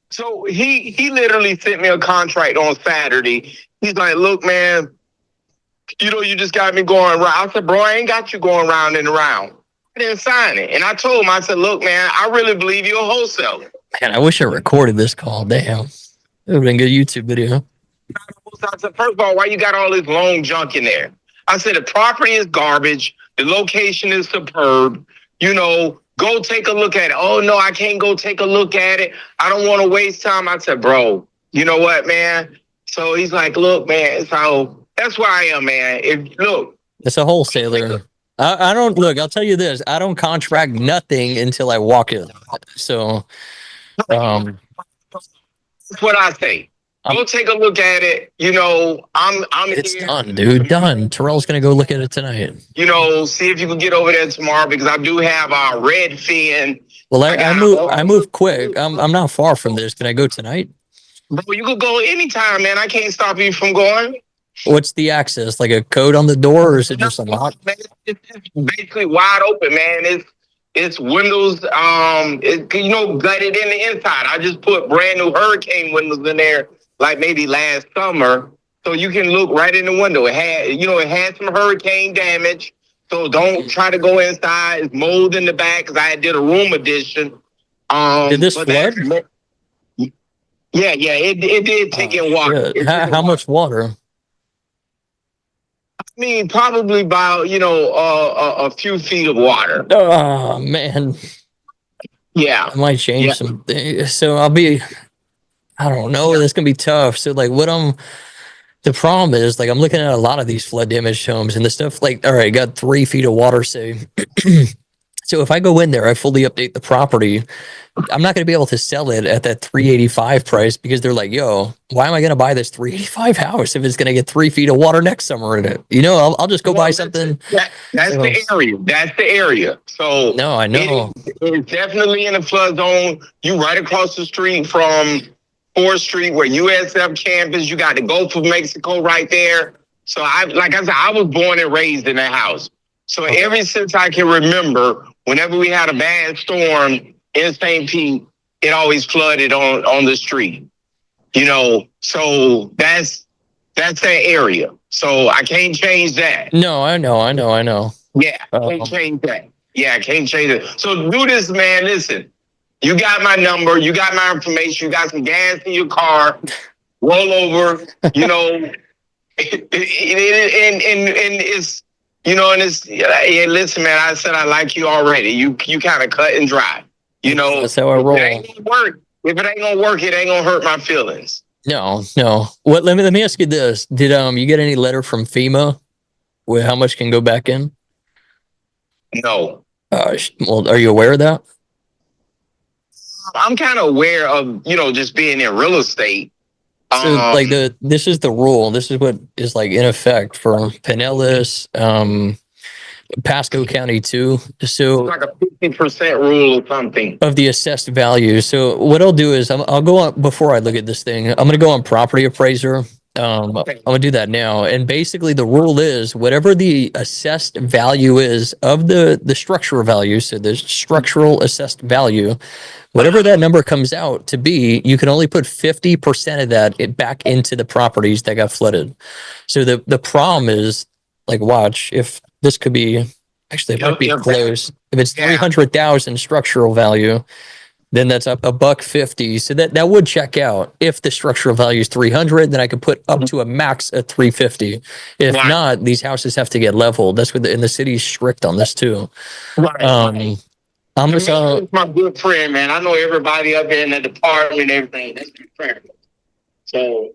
So he literally sent me a contract on Saturday. He's like, look, man, you know, you just got me going around. I said, bro, I ain't got you going round and around. I didn't sign it. And I told him, I said, look, man, I really believe you're a wholesaler. Man, I wish I recorded this call. Damn, it would have been a good YouTube video. I said, first of all, why you got all this long junk in there? I said, the property is garbage. The location is superb. You know, go take a look at it. Oh, no, I can't go take a look at it. I don't want to waste time. I said, bro, you know what, man? So he's like, look, man, so that's where I am, man. Look. It's a wholesaler. I don't look. I'll tell you this. I don't contract nothing until I walk in. So, that's what I say. Go take a look at it. You know, I'm it's here. done, dude. Done. Terrell's gonna go look at it tonight. You know, see if you can get over there tomorrow because I do have our Redfin. Well, I move quick. I'm not far from this. Can I go tonight? Bro, you could go anytime, man. I can't stop you from going. What's the access? Like a code on the door, or is it just a lock? It's basically wide open, man. It's windows, you know, gutted in the inside. I just put brand new hurricane windows in there, like maybe last summer, so you can look right in the window. It had some hurricane damage, so don't try to go inside. It's mold in the back because I did a room addition. Did this flood? Yeah, it did take in water. How much water? I mean, probably about, you know, a few feet of water. Oh, man. Yeah. I might change some things. So I don't know. That's going to be tough. So, like, the problem is, like, I'm looking at a lot of these flood damaged homes and the stuff, like, all right, got 3 feet of water, say. So if I go in there, I fully update the property. I'm not going to be able to sell it at that 385 price because they're like, yo, why am I going to buy this 385 house if it's going to get 3 feet of water next summer in it? You know, I'll just go buy something. That's the area. That's the area. So no, I know. It's definitely in the flood zone. You right across the street from 4th Street where USF campus. You got the Gulf of Mexico right there. So like I said, I was born and raised in that house. So ever since I can remember, whenever we had a bad storm in St. Pete, it always flooded on the street. You know, so that's that area. So I can't change that. No, I know. Yeah, I can't change that. Yeah, I can't change it. So do this, man. Listen, you got my number. You got my information. You got some gas in your car. Roll over, you know. And it's, you know, and it's, listen, man, I said I like you already. You kind of cut and dry. You know, that's how I roll. If it ain't gonna work, it ain't gonna hurt my feelings. No. What? Let me ask you this: did you get any letter from FEMA with how much can go back in? No. Well, are you aware of that? I'm kind of aware of, you know, just being in real estate. So like this is the rule. This is what is like in effect for Pinellas, Pasco County too. So it's like a 50% rule or something of the assessed value. So what I'll do is I'll go on before I look at this thing. I'm going to go on Property Appraiser. I'm going to do that now. And basically the rule is whatever the assessed value is of the structural value. So the structural assessed value, whatever that number comes out to be, you can only put 50% of that back into the properties that got flooded. So the problem is, like, watch, if this could be, actually it might be close. If it's 300,000 structural value, then that's up $1.50. So that would check out. If the structural value is 300, then I could put up to a max of 350. If not, these houses have to get leveled. That's what and the city's strict on this too. I'm just my good friend, man. I know everybody up there in the department and everything. That's my friend. So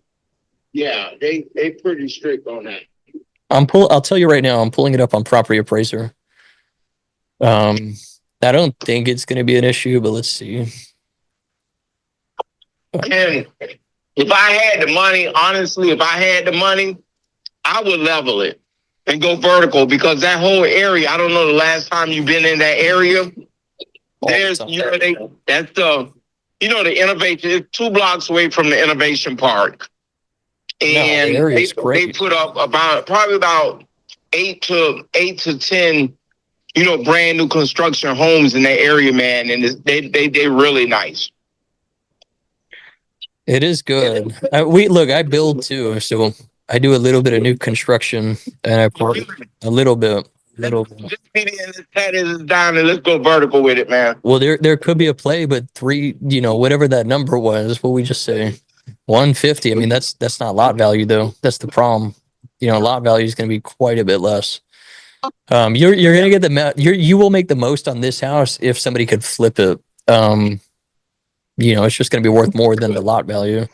yeah, they pretty strict on that. I'll tell you right now, I'm pulling it up on Property Appraiser. I don't think it's going to be an issue, but let's see. And if I had the money, honestly, I would level it and go vertical because that whole area, I don't know the last time you've been in that area. There's, you know, that's the, you know, the innovation, it's 2 blocks away from the Innovation Park. And they put up probably about eight to 10, brand new construction homes in that area, man. And they really nice. It is good. I build too, so I do a little bit of new construction, and I bought a little bit. Just be the tat is down and let's go vertical with it, man. Well, there could be a play, but three, whatever that number was, what we just say, 150. I mean, that's not lot value though. That's the problem. Lot value is going to be quite a bit less. You're going to get you will make the most on this house if somebody could flip it. It's just going to be worth more than the lot value.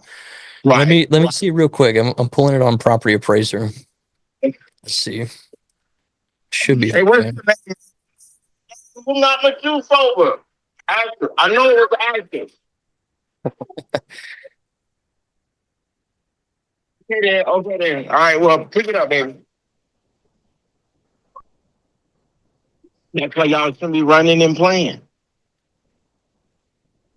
Right. Let me see real quick. I'm pulling it on Property Appraiser. Let's see. Should be. Hey, what's the name? Who not my juice over? Active. I know it was active. Okay then. All right, well, pick it up, baby. That's why y'all should be running and playing.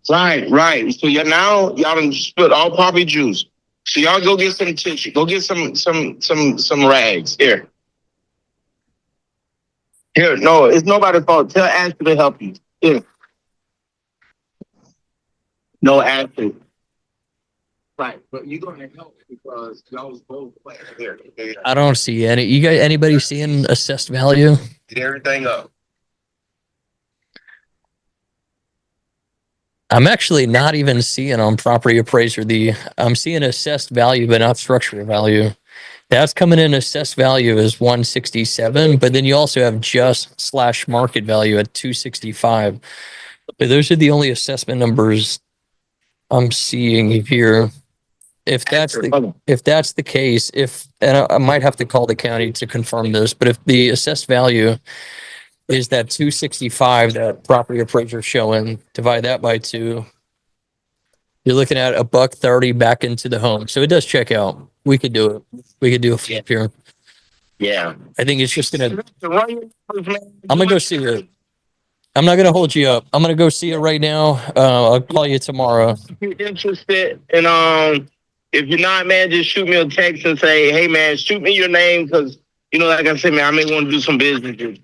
Right. So y'all done split all property juice. So y'all go get some tissue. Go get some rags. Here. No, it's nobody's fault. Tell Ashley to help you. Here. No, Ashley. Right, but you're going to help because y'all was both playing here. I don't see any. You guys, anybody seeing assessed value? Get everything up. I'm actually not even seeing on Property Appraiser I'm seeing assessed value, but not structural value. That's coming in assessed value is 167, but then you also have just / market value at 265. But those are the only assessment numbers I'm seeing here. If that's the case, and I might have to call the county to confirm this, but if the assessed value is that 265 that Property Appraiser showing, divide that by 2, you're looking at $130 back into the home. So it does check out. We could do it. We could do a flip here. Yeah. I think it's just I'm gonna go see it. I'm not gonna hold you up. I'm gonna go see it right now. I'll call you tomorrow. If you're interested, and if you're not, man, just shoot me a text and say, hey, man, shoot me your name because, like I said, man, I may want to do some business.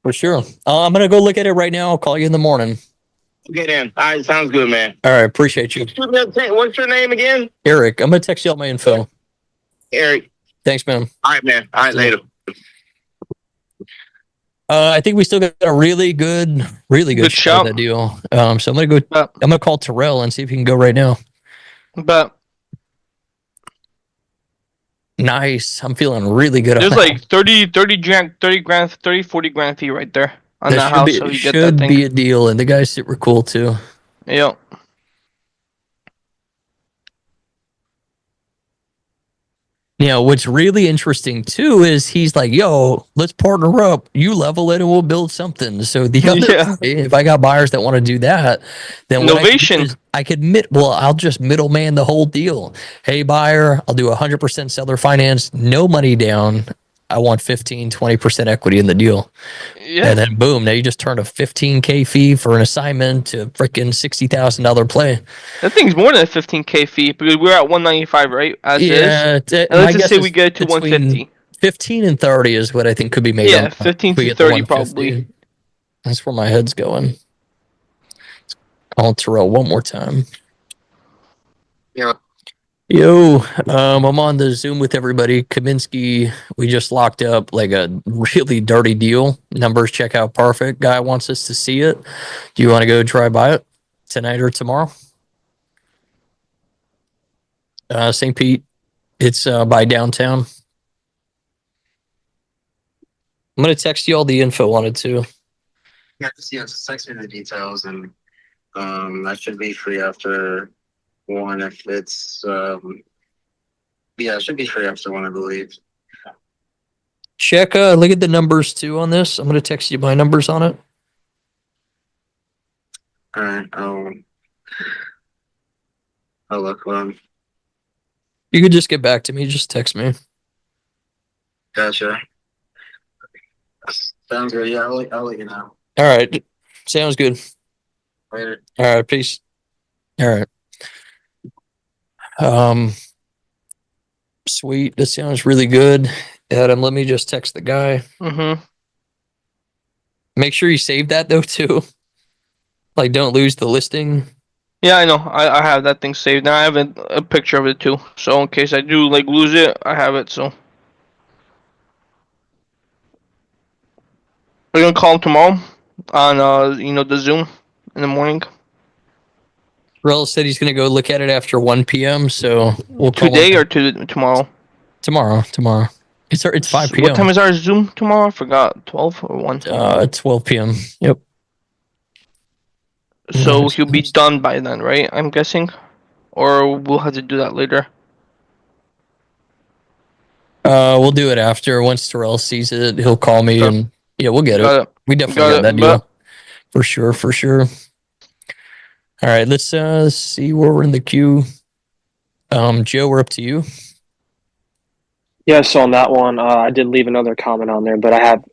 For sure. I'm gonna go look at it right now. I'll call you in the morning. Okay, then. All right, sounds good, man. All right, appreciate you. Shoot me a text. What's your name again? Eric. I'm gonna text you all my info. Eric. Thanks, man. All right, man. All right, later. I think we still got a really good shot of that deal. So I'm gonna call Terrell and see if he can go right now. But nice. I'm feeling really good. There's like 40 grand fee right there on that house. So you get that should thing. be a deal, and the guy's super cool too. Yep. What's really interesting too is he's like, yo, let's partner up. You level it and we'll build something. So if I got buyers that want to do that, then innovation. I'll just middleman the whole deal. Hey, buyer, I'll do 100% seller finance, no money down. I want 15-20% equity in the deal. Yeah. And then boom, now you just turn a $15K fee for an assignment to freaking $60,000 play. That thing's more than a 15K fee because we're at 195, right? As yeah. is. And let's just say we get to 150. 15 and 30 is what I think could be made. Yeah, 15 to 30 probably. That's where my head's going. Let's call Terrell one more time. Yeah. Yo, I'm on the Zoom with everybody. Kaminsky, we just locked up like a really dirty deal. Numbers check out perfect. Guy wants us to see it. Do you want to go drive by it tonight or tomorrow? St. Pete. It's by downtown. I'm going to text you all the info on it too. Yeah, just text me the details, and I should be free after 1 if it's it should be free after 1, I believe. Check look at the numbers too on this. I'm going to text you my numbers on it. All right, I'll look. You could just get back to me. Just text me. Gotcha. Sounds good. Yeah, I'll let you know. All right. Sounds good. Later. All right. Peace. All right. Sweet. That sounds really good. Adam, let me just text the guy. Mm-hmm. Make sure you save that though too. Like, don't lose the listing. Yeah, I know. I have that thing saved. Now I have a picture of it too. So in case I do like lose it, I have it. So we're gonna call him tomorrow on the Zoom in the morning. Rel said he's gonna go look at it after 1 p.m. So we'll call Today him or tomorrow? tomorrow. It's 5 p.m. What time is our Zoom tomorrow? I forgot. 12 or 1? 12 p.m. Yep. So Nice, he'll be done by then, right? I'm guessing, or we'll have to do that later. We'll do it after. Once Terrell sees it, he'll call me and yeah, we'll get Got it. We definitely got that deal. but- For sure. All right, let's see where we're in the queue. Joe, we're up to you. Yeah, so on that one, I did leave another comment on there, but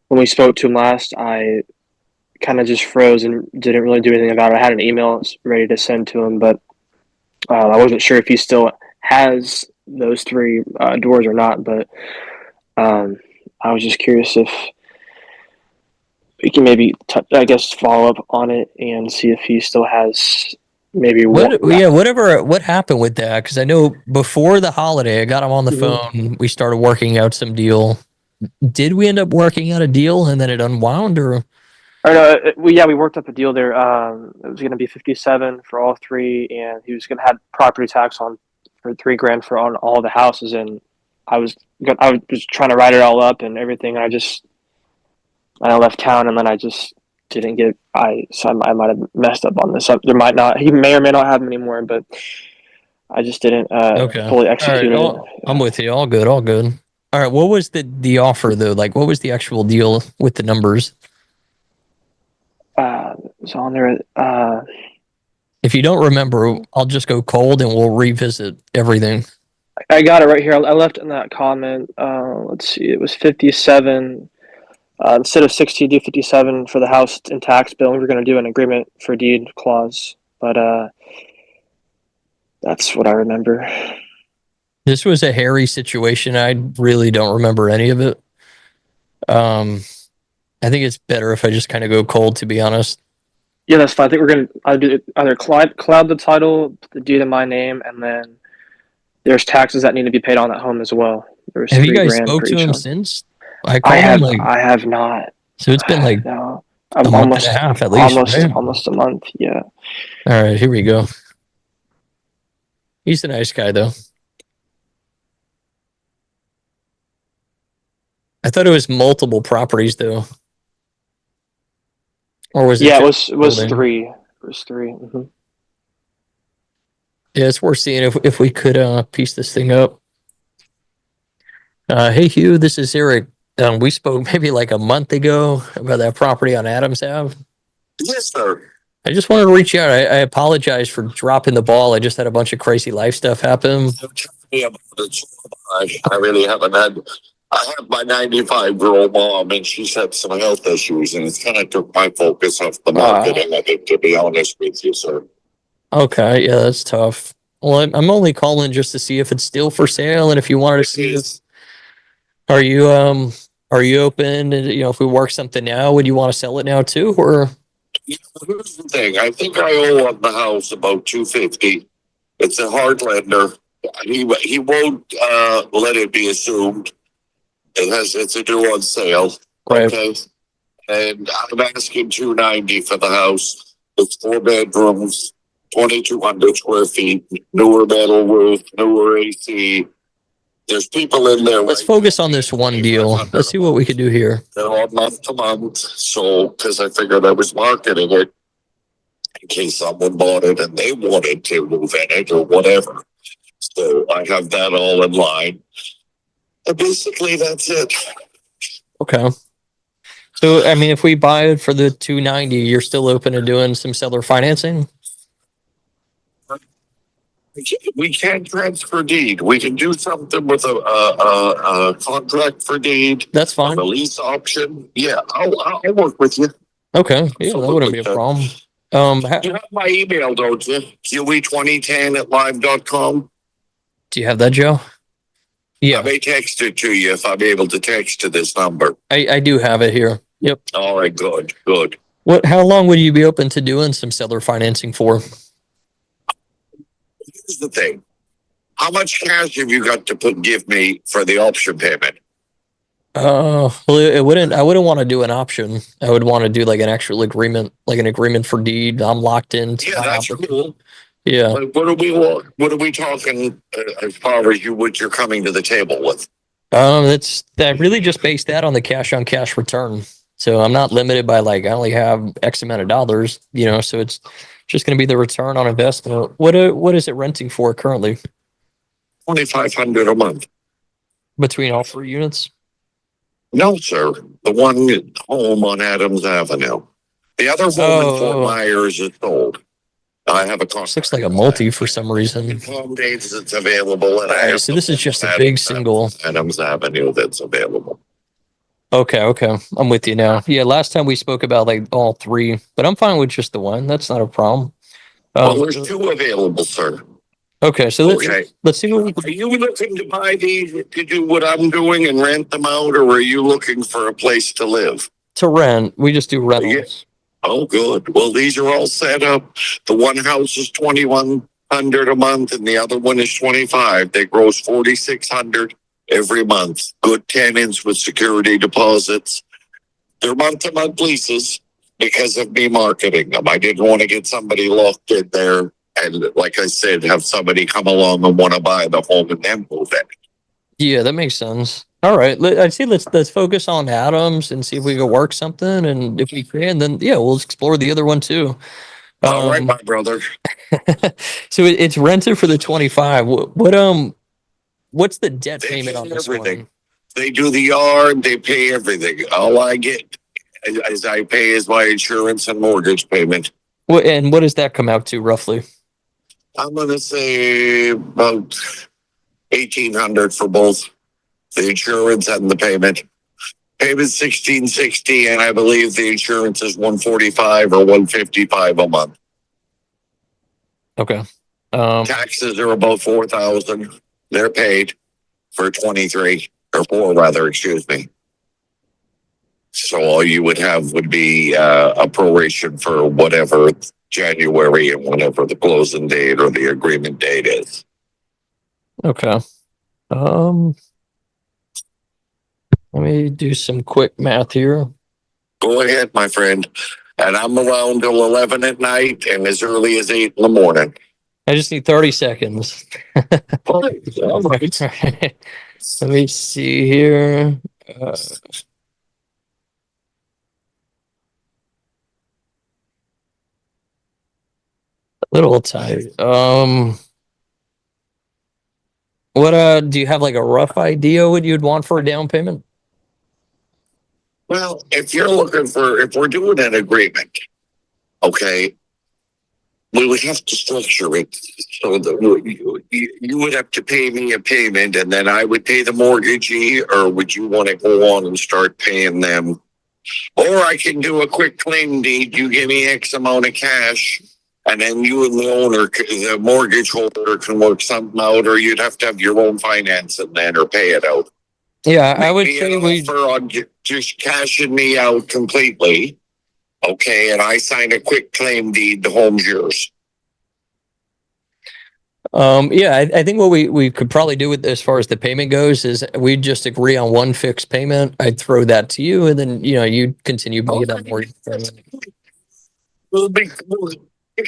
when we spoke to him last, I kind of just froze and didn't really do anything about it. I had an email ready to send to him, but I wasn't sure if he still has those three doors or not, but I was just curious if we can maybe, follow up on it and see if he still has maybe What happened with that? Because I know before the holiday, I got him on the phone. We started working out some deal. Did we end up working out a deal and then it unwound, or? We worked up a deal there. It was going to be 57 for all three, and he was going to have property tax on for $3,000 for on all the houses. And I was trying to write it all up and everything. And I left town, and then I just didn't get. I might have messed up on this. He may or may not have them anymore, but I just didn't fully execute it. I'm with you. All good. All right. What was the offer though? Like, what was the actual deal with the numbers? So on there. If you don't remember, I'll just go cold and we'll revisit everything. I got it right here. I left in that comment. Let's see. It was 57. Instead of 60, do 57 for the house and tax bill. We were going to do an agreement for deed clause, but that's what I remember. This was a hairy situation. I really don't remember any of it. I think it's better if I just kind of go cold, to be honest. Yeah, that's fine. I think we're going to either cloud the title, the deed in my name, and then there's taxes that need to be paid on that home as well. Have you guys spoke to him since? I have not. So it's been like no, a month and a half at least. Almost a month. Yeah. All right, here we go. He's a nice guy, though. I thought it was multiple properties, though. Or was it? Yeah, it was three. It was three. Mm-hmm. Yeah, it's worth seeing if we could piece this thing up. Hey, Hugh, this is Eric. We spoke maybe like a month ago about that property on Adams Ave. Yes, sir. I just wanted to reach out. I apologize for dropping the ball. I just had a bunch of crazy life stuff happen. I really haven't had. I have my 95-year-old mom, and she's had some health issues, and it's kind of took my focus off the marketing. I think, to be honest with you, sir. Okay, yeah, that's tough. Well, I'm only calling just to see if it's still for sale, and if you wanted to see this. Are you open? If we work something out, would you want to sell it now too, or? Yeah, here's the thing. I think I owe on the house about $250. It's a hard lender. He won't let it be assumed. It's a due on sale. Right. Okay. And I'm asking $290 for the house. It's 4 bedrooms, 2,200 square feet, newer metal roof, newer AC. There's people in there. Let's focus on this one deal. Let's see what we could do here. They're on month to month. So, because I figured I was marketing it in case someone bought it and they wanted to move in it or whatever. So I have that all in line. And basically, that's it. Okay. So, I mean, if we buy it for the $290, you're still open to doing some seller financing? We can't transfer deed. We can do something with a contract for deed. That's fine. A lease option. Yeah, I'll work with you. Okay. Yeah, that wouldn't be a problem. You have my email, don't you? QE2010@live.com. Do you have that, Joe? Yeah, I may text it to you if I'm able to text to this number. I do have it here. Yep. All right, good. How long would you be open to doing some seller financing for? Here's the thing. How much cash have you got to give me for the option payment? Well, I wouldn't want to do an option. I would want to do like an actual agreement, like an agreement for deed. I'm locked into Yeah, my that's cool. Yeah. But what are we talking as far as what you're coming to the table with? I really just based that on the cash on cash return. So I'm not limited by like I only have X amount of dollars, so it's just going to be the return on investment. What is it renting for currently? $2,500 a month. Between all 3 units? No, sir. The one home on Adams Avenue. The other home in Fort Myers is sold. I have a cost. Looks like a multi for some reason. Home dates that's available. And I have So this is just a big single. Adams Avenue that's available. Okay. I'm with you now. Yeah, last time we spoke about like all 3, but I'm fine with just the one. That's not a problem. Well, there's 2 available, sir. Okay, so let's see what we Are you looking to buy these to do what I'm doing and rent them out, or are you looking for a place to live? To rent. We just do rentals. Yes. Oh, good. Well, these are all set up. The one house is $2,100 a month, and the other one is $2,500. They gross $4,600 every month. Good tenants with security deposits. They're month-to-month leases because of me marketing them. I didn't want to get somebody locked in there. And like I said, have somebody come along and want to buy the home and then move in. Yeah, that makes sense. All right, let's focus on Adams and see if we can work something. And if we can, then we'll explore the other one too. All right, my brother. So it's rented for the 25. What's the debt payment on this one? They do the yard. They pay everything. All I get as I pay is my insurance and mortgage payment. What does that come out to roughly? I'm gonna say about $1,800 for both the insurance and the payment. Payment's $1,660, and I believe the insurance is $145 or $155 a month. Okay. Taxes are about $4,000. They're paid for 23 or 4 rather. Excuse me. So all you would have would be a proration for whatever January and whatever the closing date or the agreement date is. Okay. Let me do some quick math here. Go ahead, my friend. And I'm around till 11 at night and as early as 8 in the morning. I just need 30 seconds. All right. Let me see here. A little tight. What do you have like a rough idea what you'd want for a down payment? Well, if we're doing an agreement, okay, we would have to structure it so that you would have to pay me a payment and then I would pay the mortgagee, or would you want to go on and start paying them? Or I can do a quick claim deed. You give me X amount of cash and then you and the owner, the mortgage holder, can work something out, or you'd have to have your own financing then or pay it out. Yeah, I would say we on just cashing me out completely. Okay, and I sign a quick claim deed, the home's yours. I think what we could probably do with as far as the payment goes is we just agree on one fixed payment. I'd throw that to you, and then you continue making that mortgage payment. We'll kick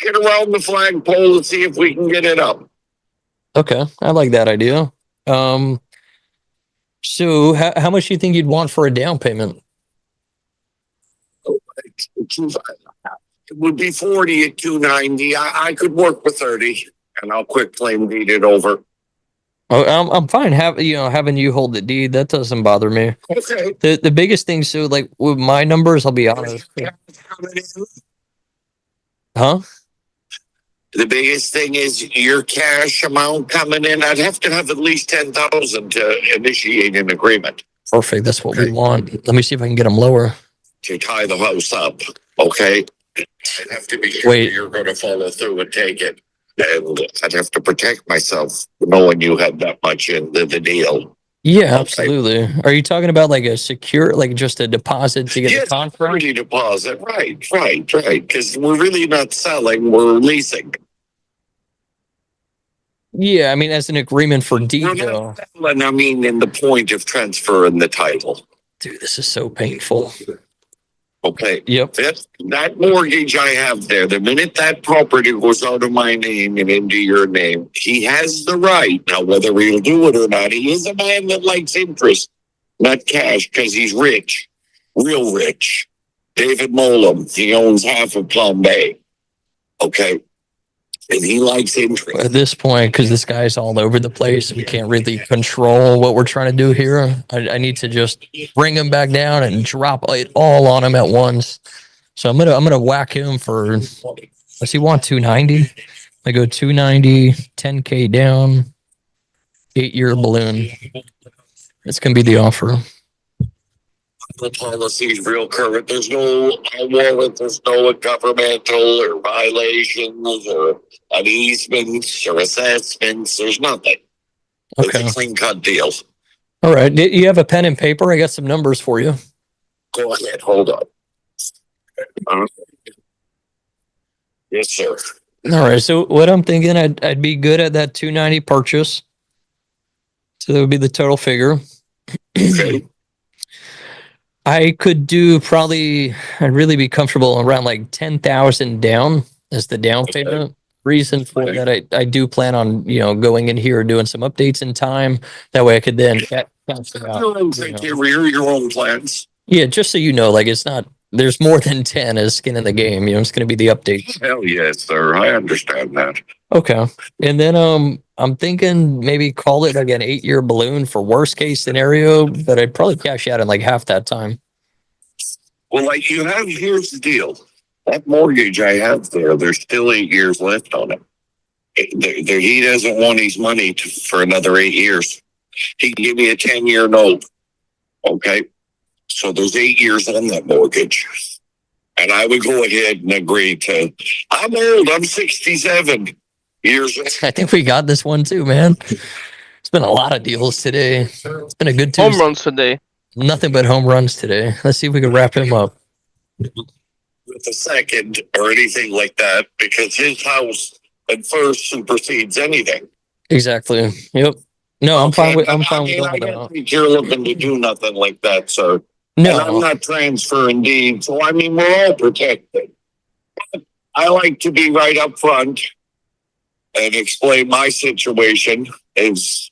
it around the flagpole and see if we can get it up. Okay, I like that idea. So how much do you think you'd want for a down payment? It would be 40 at 290. I could work with 30, and I'll quick claim deed it over. Oh, I'm fine. Having you hold the deed, that doesn't bother me. Okay. The biggest thing, so like with my numbers, I'll be honest. Huh? The biggest thing is your cash amount coming in. I'd have to have at least 10,000 to initiate an agreement. Perfect. That's what we want. Let me see if I can get them lower. To tie the house up, okay? I'd have to be sure you're going to follow through and take it. And I'd have to protect myself knowing you had that much into the deal. Yeah, absolutely. Are you talking about like a secure, like just a deposit to get Yeah, a contract? security deposit. Right. Because we're really not selling, we're leasing. Yeah, I mean, as an agreement for We're deed, though. not selling, I mean, in the point of transferring the title. Dude, this is so painful. Okay. Yep. That mortgage I have there, the minute that property goes out of my name and into your name, he has the right. Now, whether he'll do it or not, he is a man that likes interest, not cash, because he's rich, real rich. David Molam, he owns half of Plum Bay. Okay. And he likes interest. At this point, because this guy's all over the place, we can't really control what we're trying to do here. I need to just bring him back down and drop it all on him at once. So I'm gonna whack him for. Does he want 290? I go 290, 10K down, 8-year balloon. It's gonna be the offer. The policy is real current. There's no warrant, there's no governmental or violations or uneasements or assessments. There's nothing. Okay. It's a clean cut deal. All right. Do you have a pen and paper? I got some numbers for you. Go ahead, hold on. Yes, sir. All right. So what I'm thinking, I'd be good at that 290 purchase. So that would be the total figure. Okay. I could do probably, I'd really be comfortable around like 10,000 down as the down payment. Reason for that, I do plan on, going in here, doing some updates in time. That way I could then cancel it out, Take your own plans. Yeah, just so you know, like it's not, there's more than 10 as skin in the game. It's going to be the updates. Hell yes, sir. I understand that. Okay. And then I'm thinking maybe call it like an 8-year balloon for worst case scenario, but I'd probably cash out in like half that time. Well, like here's the deal. That mortgage I have there, there's still 8 years left on it. He doesn't want his money for another 8 years. He can give me a 10-year note. Okay. So there's 8 years on that mortgage. And I would go ahead and agree to, I'm old, I'm 67 years old. I think we got this one too, man. It's been a lot of deals today. It's been a good Tuesday. Home runs today. Nothing but home runs today. Let's see if we can wrap him up. With a second or anything like that, because his house at first supersedes anything. Exactly. Yep. No, I'm fine with all I that. don't think you're looking to do nothing like that, sir. No. And I'm not transferring deeds, so I mean we're all protected. But I like to be right up front and explain my situation as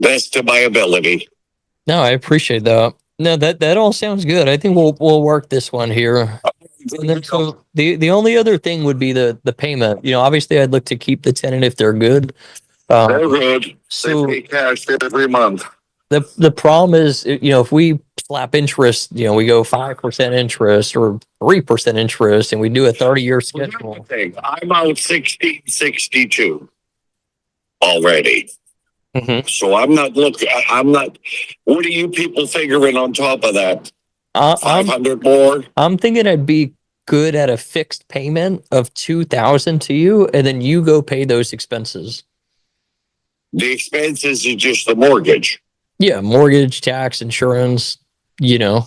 best to my ability. No, I appreciate that. No, that all sounds good. I think we'll work this one here. And then so the only other thing would be the payment. Obviously I'd look to keep the tenant if they're good. They're good. So they pay cash every month. the problem is, if we slap interest, we go 5% interest or 3% interest, and we do a 30-year schedule. I'm out 1662 already. Mm-hmm. So I'm not looking. I'm not. What are you people figuring on top of that? 500 more. I'm thinking I'd be good at a fixed payment of 2,000 to you, and then you go pay those expenses. The expenses is just the mortgage. Yeah, mortgage, tax, insurance. No,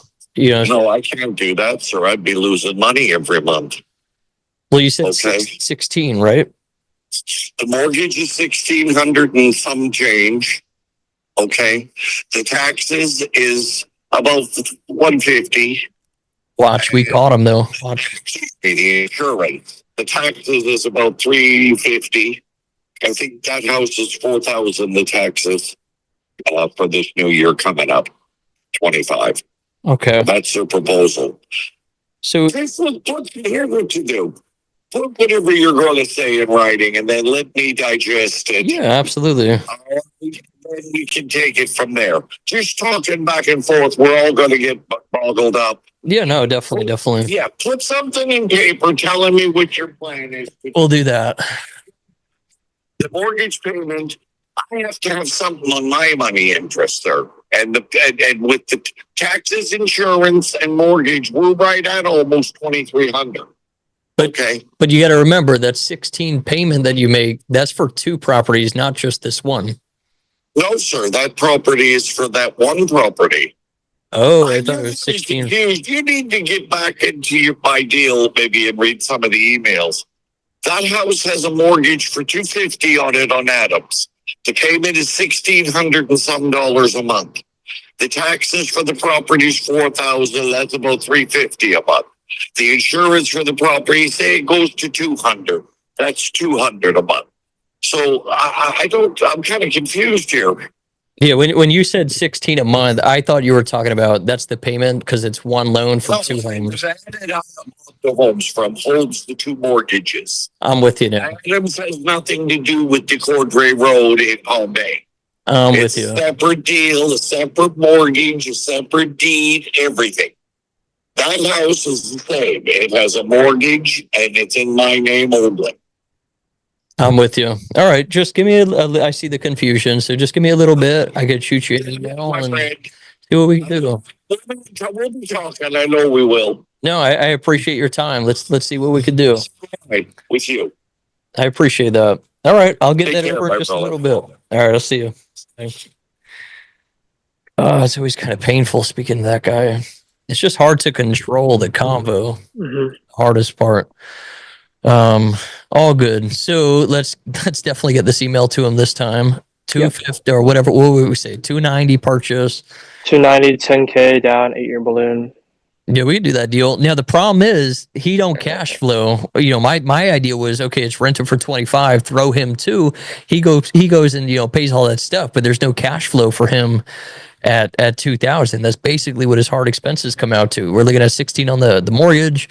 I can't do that, sir. I'd be losing money every month. Well, you said 16, right? The mortgage is 1,600 and some change. Okay, the taxes is about 150. Watch, we caught him though. Watch. The insurance, the taxes is about 350. I think that house is 4,000. The taxes for this new year coming up, 25. Okay, that's their proposal. So here's what to do. Put whatever you're going to say in writing, and then let me digest it. Yeah, absolutely. Then we can take it from there. Just talking back and forth, we're all going to get boggled up. Yeah, no, definitely. Yeah, put something in paper telling me what your plan is. We'll do that. The mortgage payment, I have to have something on my money interest, sir. And with the taxes, insurance, and mortgage, we're right at almost 2,300. Okay. But you got to remember that 16 payment that you make, that's for 2 properties, not just this one. No, sir. That property is for that one property. Oh, I thought it was 16. You need to get back into my deal maybe and read some of the emails. That house has a mortgage for $250 on it on Adams. The payment is $1,600 and some a month. The taxes for the property is $4,000. That's about $350 a month. The insurance for the property, say it goes to $200. That's $200 a month. So I'm kind of confused here. Yeah, when you said 16 a month, I thought you were talking about that's the payment because it's one loan for two homes. The homes from holds the two mortgages. I'm with you now. Adams has nothing to do with DeCordray Road in Palm Bay. I'm It's with you. a separate deal, a separate mortgage, a separate deed, everything. That house is the same. It has a mortgage and it's in my name only. I'm with you. All right, just give me I see the confusion, so just give me a little bit. I could shoot you an email and see what we can do. We'll be talking. I know we will. No, I appreciate your time. Let's see what we can do. Right, with you. I appreciate that. All right, I'll get Take that care, over my in just brother. a little bit. All right, I'll see you. Thanks. It's always kind of painful speaking to that guy. It's just hard to control the convo. Hardest part. All good. So let's definitely get this email to him this time. 250 or whatever. What would we say? 290 purchase. 290, 10K down, 8-year balloon. Yeah, we could do that deal. Now the problem is he don't cash flow. You know, my idea was okay, it's rented for 25, throw him two. He goes and pays all that stuff, but there's no cash flow for him at 2,000. That's basically what his hard expenses come out to. We're looking at 16 on the mortgage,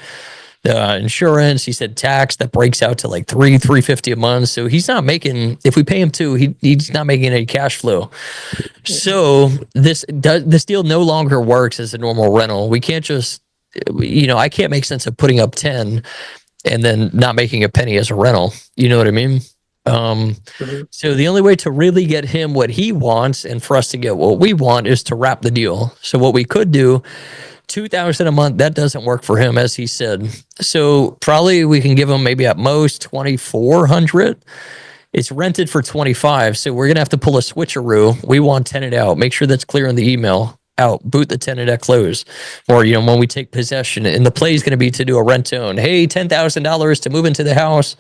the insurance. He said tax that breaks out to like $350 a month. So he's not making. If we pay him two, he's not making any cash flow. So this deal no longer works as a normal rental. We can't just, I can't make sense of putting up 10 and then not making a penny as a rental. You know what I mean? So the only way to really get him what he wants and for us to get what we want is to wrap the deal. So what we could do, 2,000 a month, that doesn't work for him, as he said. So probably we can give him maybe at most 2,400. It's rented for 25. So we're going to have to pull a switcheroo. We want tenant out. Make sure that's clear in the email. Out, boot the tenant at close, or when we take possession. And the play is going to be to do a rent own. Hey, $10,000 to move into the house.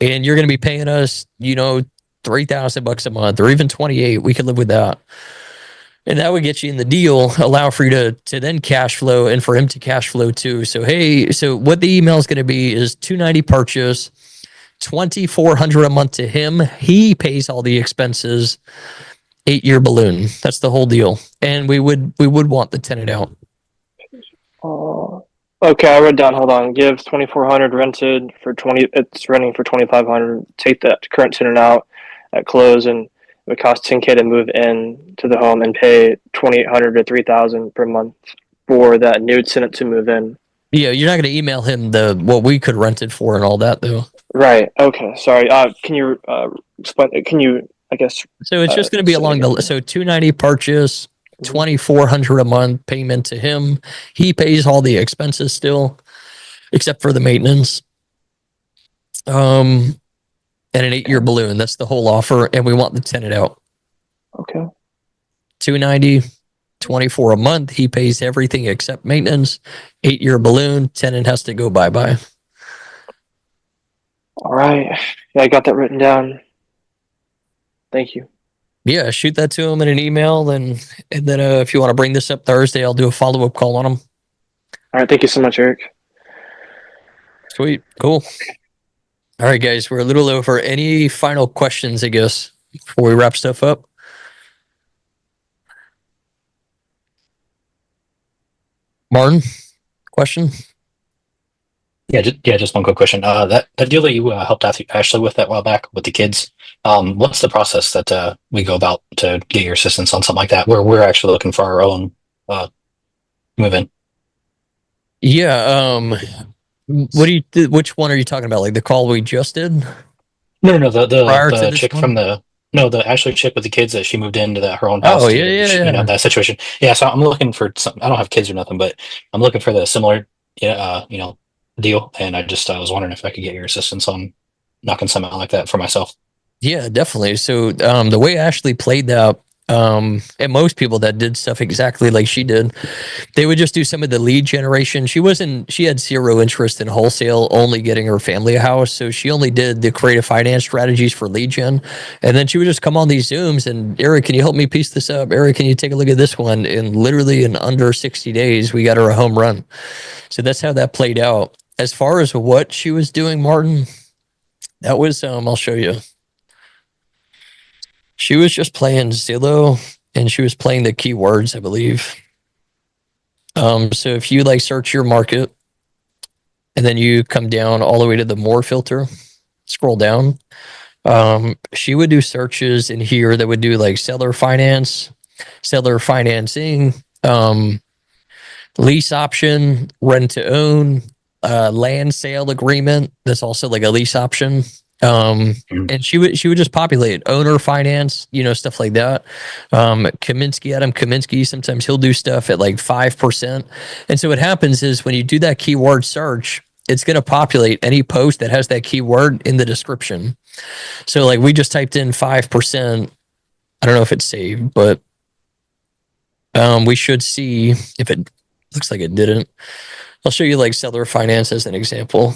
And you're going to be paying us, $3,000 a month or even 28. We could live with that. And that would get you in the deal, allow for you to then cash flow and for him to cash flow too. So, so what the email is going to be is 290 purchase, 2,400 a month to him. He pays all the expenses, 8-year balloon. That's the whole deal. And we would want the tenant out. Okay, I wrote down. Hold on. Give 2,400 rented for 20. It's renting for 2,500. Take that current tenant out at close, and it would cost 10K to move in to the home and pay 2,800 to 3,000 per month for that new tenant to move in. Yeah, you're not going to email him what we could rent it for and all that though. Right. Okay. Sorry. Can you explain? Can you? I guess. So it's just going to be along the 290 purchase. 2,400 a month payment to him. He pays all the expenses still, except for the maintenance. And an 8-year balloon. That's the whole offer, and we want the tenant out. Okay. 290, 24 a month. He pays everything except maintenance. 8-year balloon. Tenant has to go bye-bye. All right. Yeah, I got that written down. Thank you. Yeah, shoot that to him in an email, and then if you want to bring this up Thursday, I'll do a follow-up call on him. All right, thank you so much, Eric. Sweet, cool. All right, guys, we're a little over. Any final questions, I guess, before we wrap stuff up? Martin, question? Yeah, just one quick question. That deal that you helped Ashley with that while back with the kids, what's the process that we go about to get your assistance on something like that? We're actually looking for our own move-in. Yeah. Which one are you talking about? Like the call we just did? No, the chick from the Ashley chick with the kids that she moved into her own house. Oh yeah. That situation. Yeah, so I'm looking for some. I don't have kids or nothing, but I'm looking for the similar, deal. And I was wondering if I could get your assistance on knocking something out like that for myself. Yeah, definitely. So the way Ashley played that, and most people that did stuff exactly like she did, they would just do some of the lead generation. She had zero interest in wholesale, only getting her family a house. So she only did the creative finance strategies for lead gen. And then she would just come on these Zooms and, Eric, can you help me piece this up? Eric, can you take a look at this one? And literally in under 60 days, we got her a home run. So that's how that played out. As far as what she was doing, Martin, that was, I'll show you. She was just playing Zillow and she was playing the keywords, I believe. So if you like search your market and then you come down all the way to the more filter, scroll down, she would do searches in here that would do like seller finance, seller financing, lease option, rent to own, land sale agreement. That's also like a lease option. And she would just populate owner finance, stuff like that. Adam Kaminsky, sometimes he'll do stuff at like 5%. And so what happens is when you do that keyword search, it's going to populate any post that has that keyword in the description. So like we just typed in 5%. I don't know if it's saved, but we should see if it looks like it didn't. I'll show you like seller finance as an example.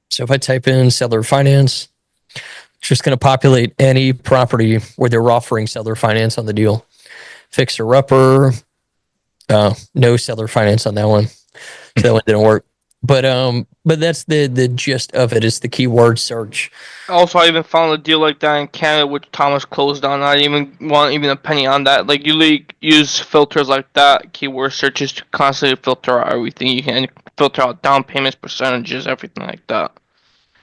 So if I type in seller finance, it's just going to populate any property where they're offering seller finance on the deal. Fixer upper, no seller finance on that one. So that one didn't work. But that's the gist of it. Is the keyword search. Also, I even found a deal like that in Canada, which Thomas closed on. I didn't even want even a penny on that. Like you use filters like that, keyword searches to constantly filter out everything. You can filter out down payments, percentages, everything like that.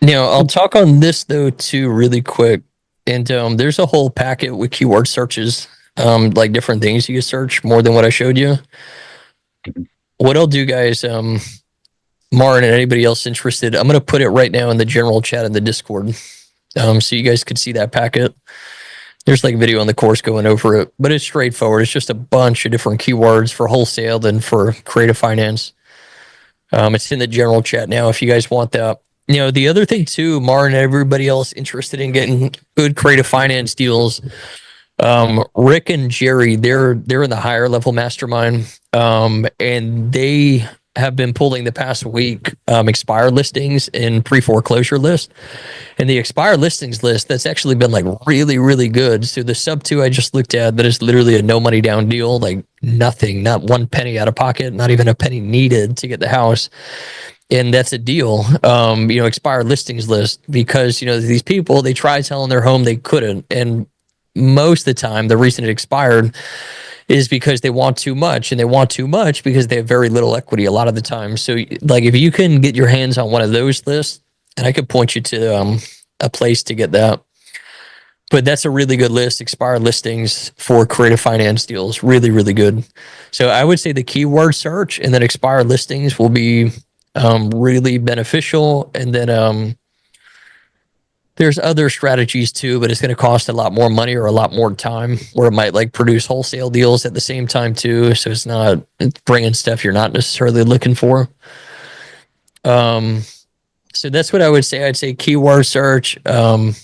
Now, I'll talk on this though too really quick. And there's a whole packet with keyword searches, like different things you can search more than what I showed you. What I'll do, guys, Martin and anybody else interested, I'm going to put it right now in the general chat in the Discord, so you guys could see that packet. There's like a video on the course going over it, but it's straightforward. It's just a bunch of different keywords for wholesale and for creative finance. It's in the general chat now if you guys want that. The other thing too, Martin and everybody else interested in getting good creative finance deals, Rick and Jerry, they're in the higher level mastermind, and they have been pulling the past week expired listings and pre-foreclosure list. And the expired listings list, that's actually been like really, really good. So the sub 2 I just looked at, that is literally a no money down deal, like nothing, not one penny out of pocket, not even a penny needed to get the house. And that's a deal, expired listings list, because, these people, they tried selling their home, they couldn't. And most of the time, the reason it expired is because they want too much, and they want too much because they have very little equity a lot of the time. So like if you can get your hands on one of those lists, and I could point you to a place to get that. But that's a really good list, expired listings for creative finance deals. Really, really good. So I would say the keyword search and then expired listings will be really beneficial. And then there's other strategies too, but it's going to cost a lot more money or a lot more time, where it might like produce wholesale deals at the same time too. So it's bringing stuff you're not necessarily looking for. So that's what I would say. I'd say keyword search, and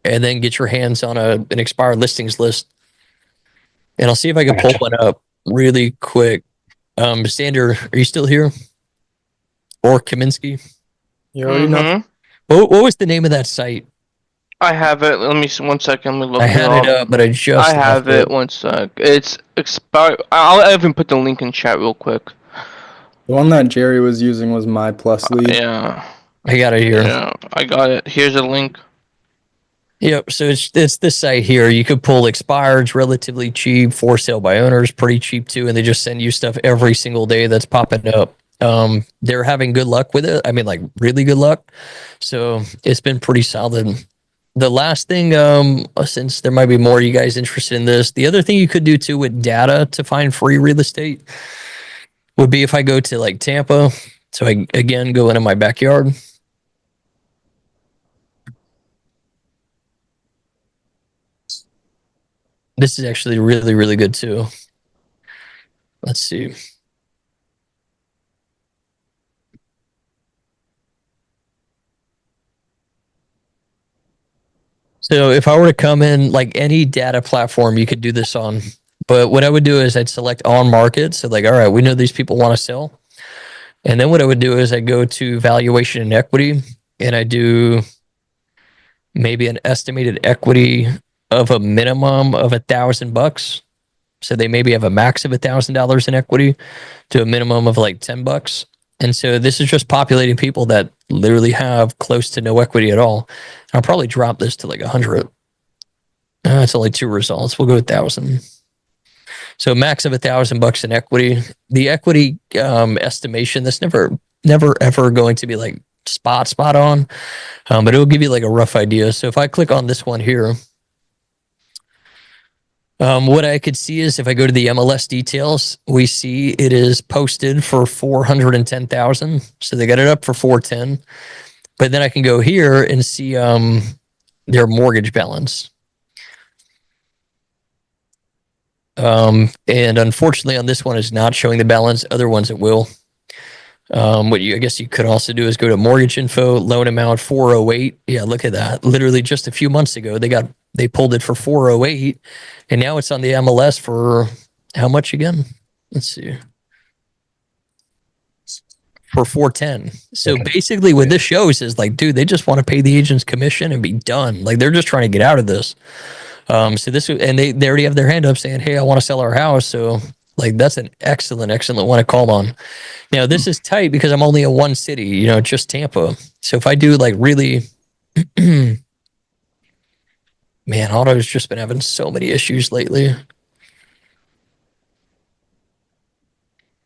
then get your hands on an expired listings list. And I'll see if I can pull one up really quick. Sander, are you still here? Or Kaminsky? You already know. What was the name of that site? I have it. Let me see 1 second. Let me look I had it up, but I just have it. 1 sec. It's expired. I'll even put the link in chat real quick. The one that Jerry was using was My Plus Lead. Yeah. I got it here. Yeah, I got it. Here's a link. Yep. So it's this site here. You could pull expireds relatively cheap, for sale by owners, pretty cheap too, and they just send you stuff every single day that's popping up. They're having good luck with it. I mean, like really good luck. So it's been pretty solid. The last thing, since there might be more of you guys interested in this, the other thing you could do too with data to find free real estate would be if I go to like Tampa. So I again go into my backyard. This is actually really, really good too. Let's see. So if I were to come in, like any data platform you could do this on, but what I would do is I'd select on market. So like, all right, we know these people want to sell. And then what I would do is I go to valuation and equity, and I do maybe an estimated equity of a minimum of $1,000. So they maybe have a max of $1,000 in equity to a minimum of like $10. And so this is just populating people that literally have close to no equity at all. I'll probably drop this to like 100. It's only 2 results. We'll go 1,000. So max of $1,000 in equity. The equity estimation, that's never ever going to be like spot on, but it'll give you like a rough idea. So if I click on this one here, what I could see is if I go to the MLS details, we see it is posted for 410,000. So they got it up for 410. But then I can go here and see their mortgage balance. And unfortunately on this one is not showing the balance. Other ones it will. What I guess you could also do is go to mortgage info, loan amount 408. Yeah, look at that. Literally just a few months ago, they pulled it for 408, and now it's on the MLS for how much again? Let's see. For 410. So basically what this shows is like, dude, they just want to pay the agent's commission and be done. Like they're just trying to get out of this. So this, and they already have their hand up saying, hey, I want to sell our house. So like, that's an excellent one to call on. Now this is tight because I'm only in one city, just Tampa. So if I do like really, man, auto's just been having so many issues lately.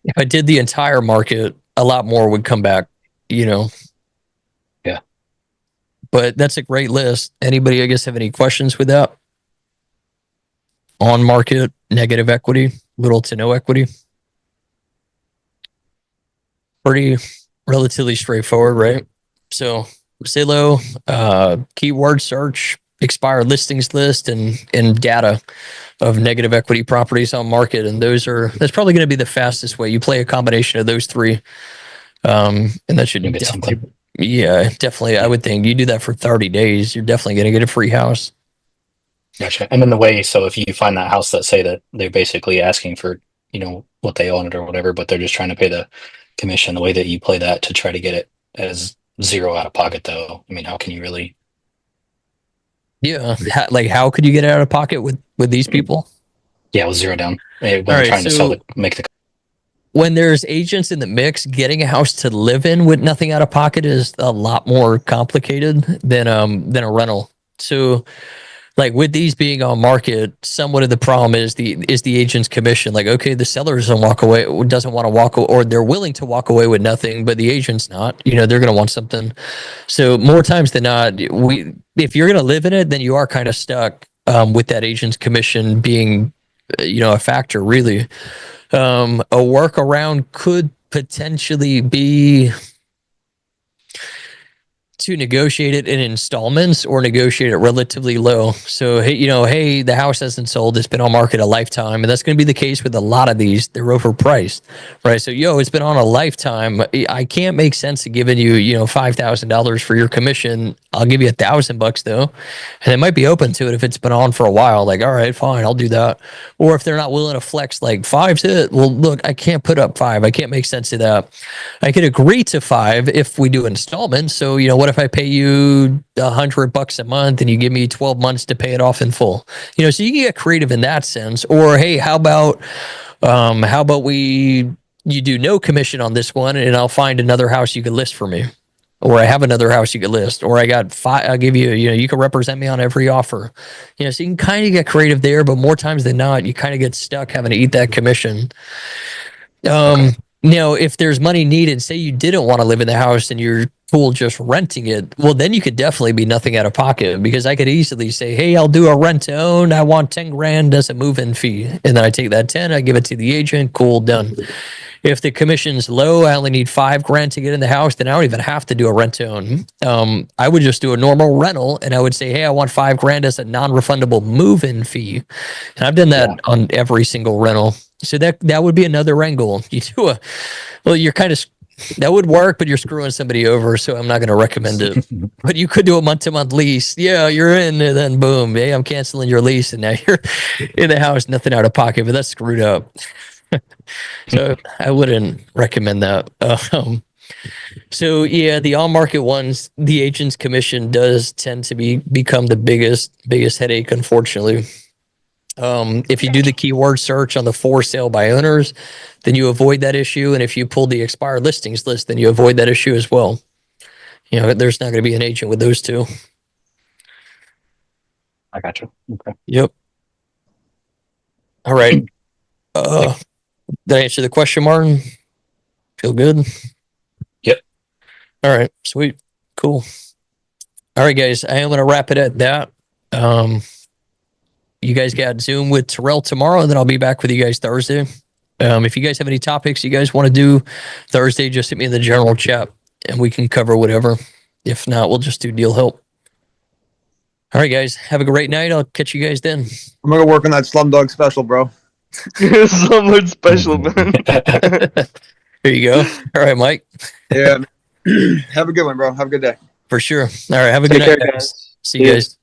If I did the entire market, a lot more would come back, Yeah. But that's a great list. Anybody, I guess, have any questions with that? On market, negative equity, little to no equity. Pretty relatively straightforward, right? So Zillow, keyword search, expired listings list, and data of negative equity properties on market. And that's probably going to be the fastest way. You play a combination of those three. And that should get something. Yeah, definitely. I would think you do that for 30 days, you're definitely going to get a free house. Gotcha. And then the way, so if you find that house that say that they're basically asking for, what they own it or whatever, but they're just trying to pay the commission, the way that you play that to try to get it as zero out of pocket though. I mean, how can you really? Yeah. How could you get it out of pocket with these people? Yeah, with zero down. When trying to sell when there's agents in the mix, getting a house to live in with nothing out of pocket is a lot more complicated than a rental. So like with these being on market, somewhat of the problem is the agent's commission. Like, okay, the seller doesn't want to walk away, or they're willing to walk away with nothing, but the agent's not. They're going to want something. So more times than not, if you're going to live in it, then you are kind of stuck with that agent's commission being, a factor really. A workaround could potentially be to negotiate it in installments or negotiate it relatively low. So, hey, the house hasn't sold. It's been on market a lifetime. And that's going to be the case with a lot of these. They're overpriced, right? So, it's been on a lifetime. I can't make sense of giving you, $5,000 for your commission. I'll give you $1,000 though. And they might be open to it if it's been on for a while. Like, all right, fine, I'll do that. Or if they're not willing to flex like 5's it, well, look, I can't put up 5. I can't make sense of that. I could agree to 5 if we do installments. So, what if I pay you $100 a month and you give me 12 months to pay it off in full? So you can get creative in that sense. Or, hey, how about you do no commission on this one and I'll find another house you can list for me. Or I have another house you could list, or I got 5. I'll give you, you can represent me on every offer. So you can kind of get creative there, but more times than not, you kind of get stuck having to eat that commission. Now, if there's money needed, say you didn't want to live in the house and you're cool just renting it, well, then you could definitely be nothing out of pocket, because I could easily say, hey, I'll do a rent to own. I want 10 grand as a move-in fee. And then I take that 10, I give it to the agent. Cool, done. If the commission's low, I only need 5 grand to get in the house, then I don't even have to do a rent to own. I would just do a normal rental, and I would say, hey, I want 5 grand as a non-refundable move-in fee. And I've done that on every single rental. So that would be another angle. You're kind of That would work, but you're screwing somebody over, so I'm not going to recommend it. But you could do a month-to-month lease. Yeah, you're in, and then boom, hey, I'm canceling your lease, and now you're in the house, nothing out of pocket. But that's screwed up. So I wouldn't recommend that. So yeah, the on-market ones, the agent's commission does tend to become the biggest headache, unfortunately. If you do the keyword search on the for sale by owners, then you avoid that issue. And if you pull the expired listings list, then you avoid that issue as well. You know, there's not going to be an agent with those two. I got you. Okay. Yep. All right. Did I answer the question, Martin? Feel good? Yep. All right. Sweet. Cool. All right, guys. I am going to wrap it at that. You guys got Zoom with Terrell tomorrow, and then I'll be back with you guys Thursday. If you guys have any topics you guys want to do Thursday, just hit me in the general chat, and we can cover whatever. If not, we'll just do deal help. All right, guys. Have a great night. I'll catch you guys then. I'm gonna go work on that Slumdog special, bro. Slumdog special, man. There you go. All right, Mike. Yeah. Have a good one, bro. Have a good day. For sure. All right. Have a good Take night, care, guys. guys. See you guys.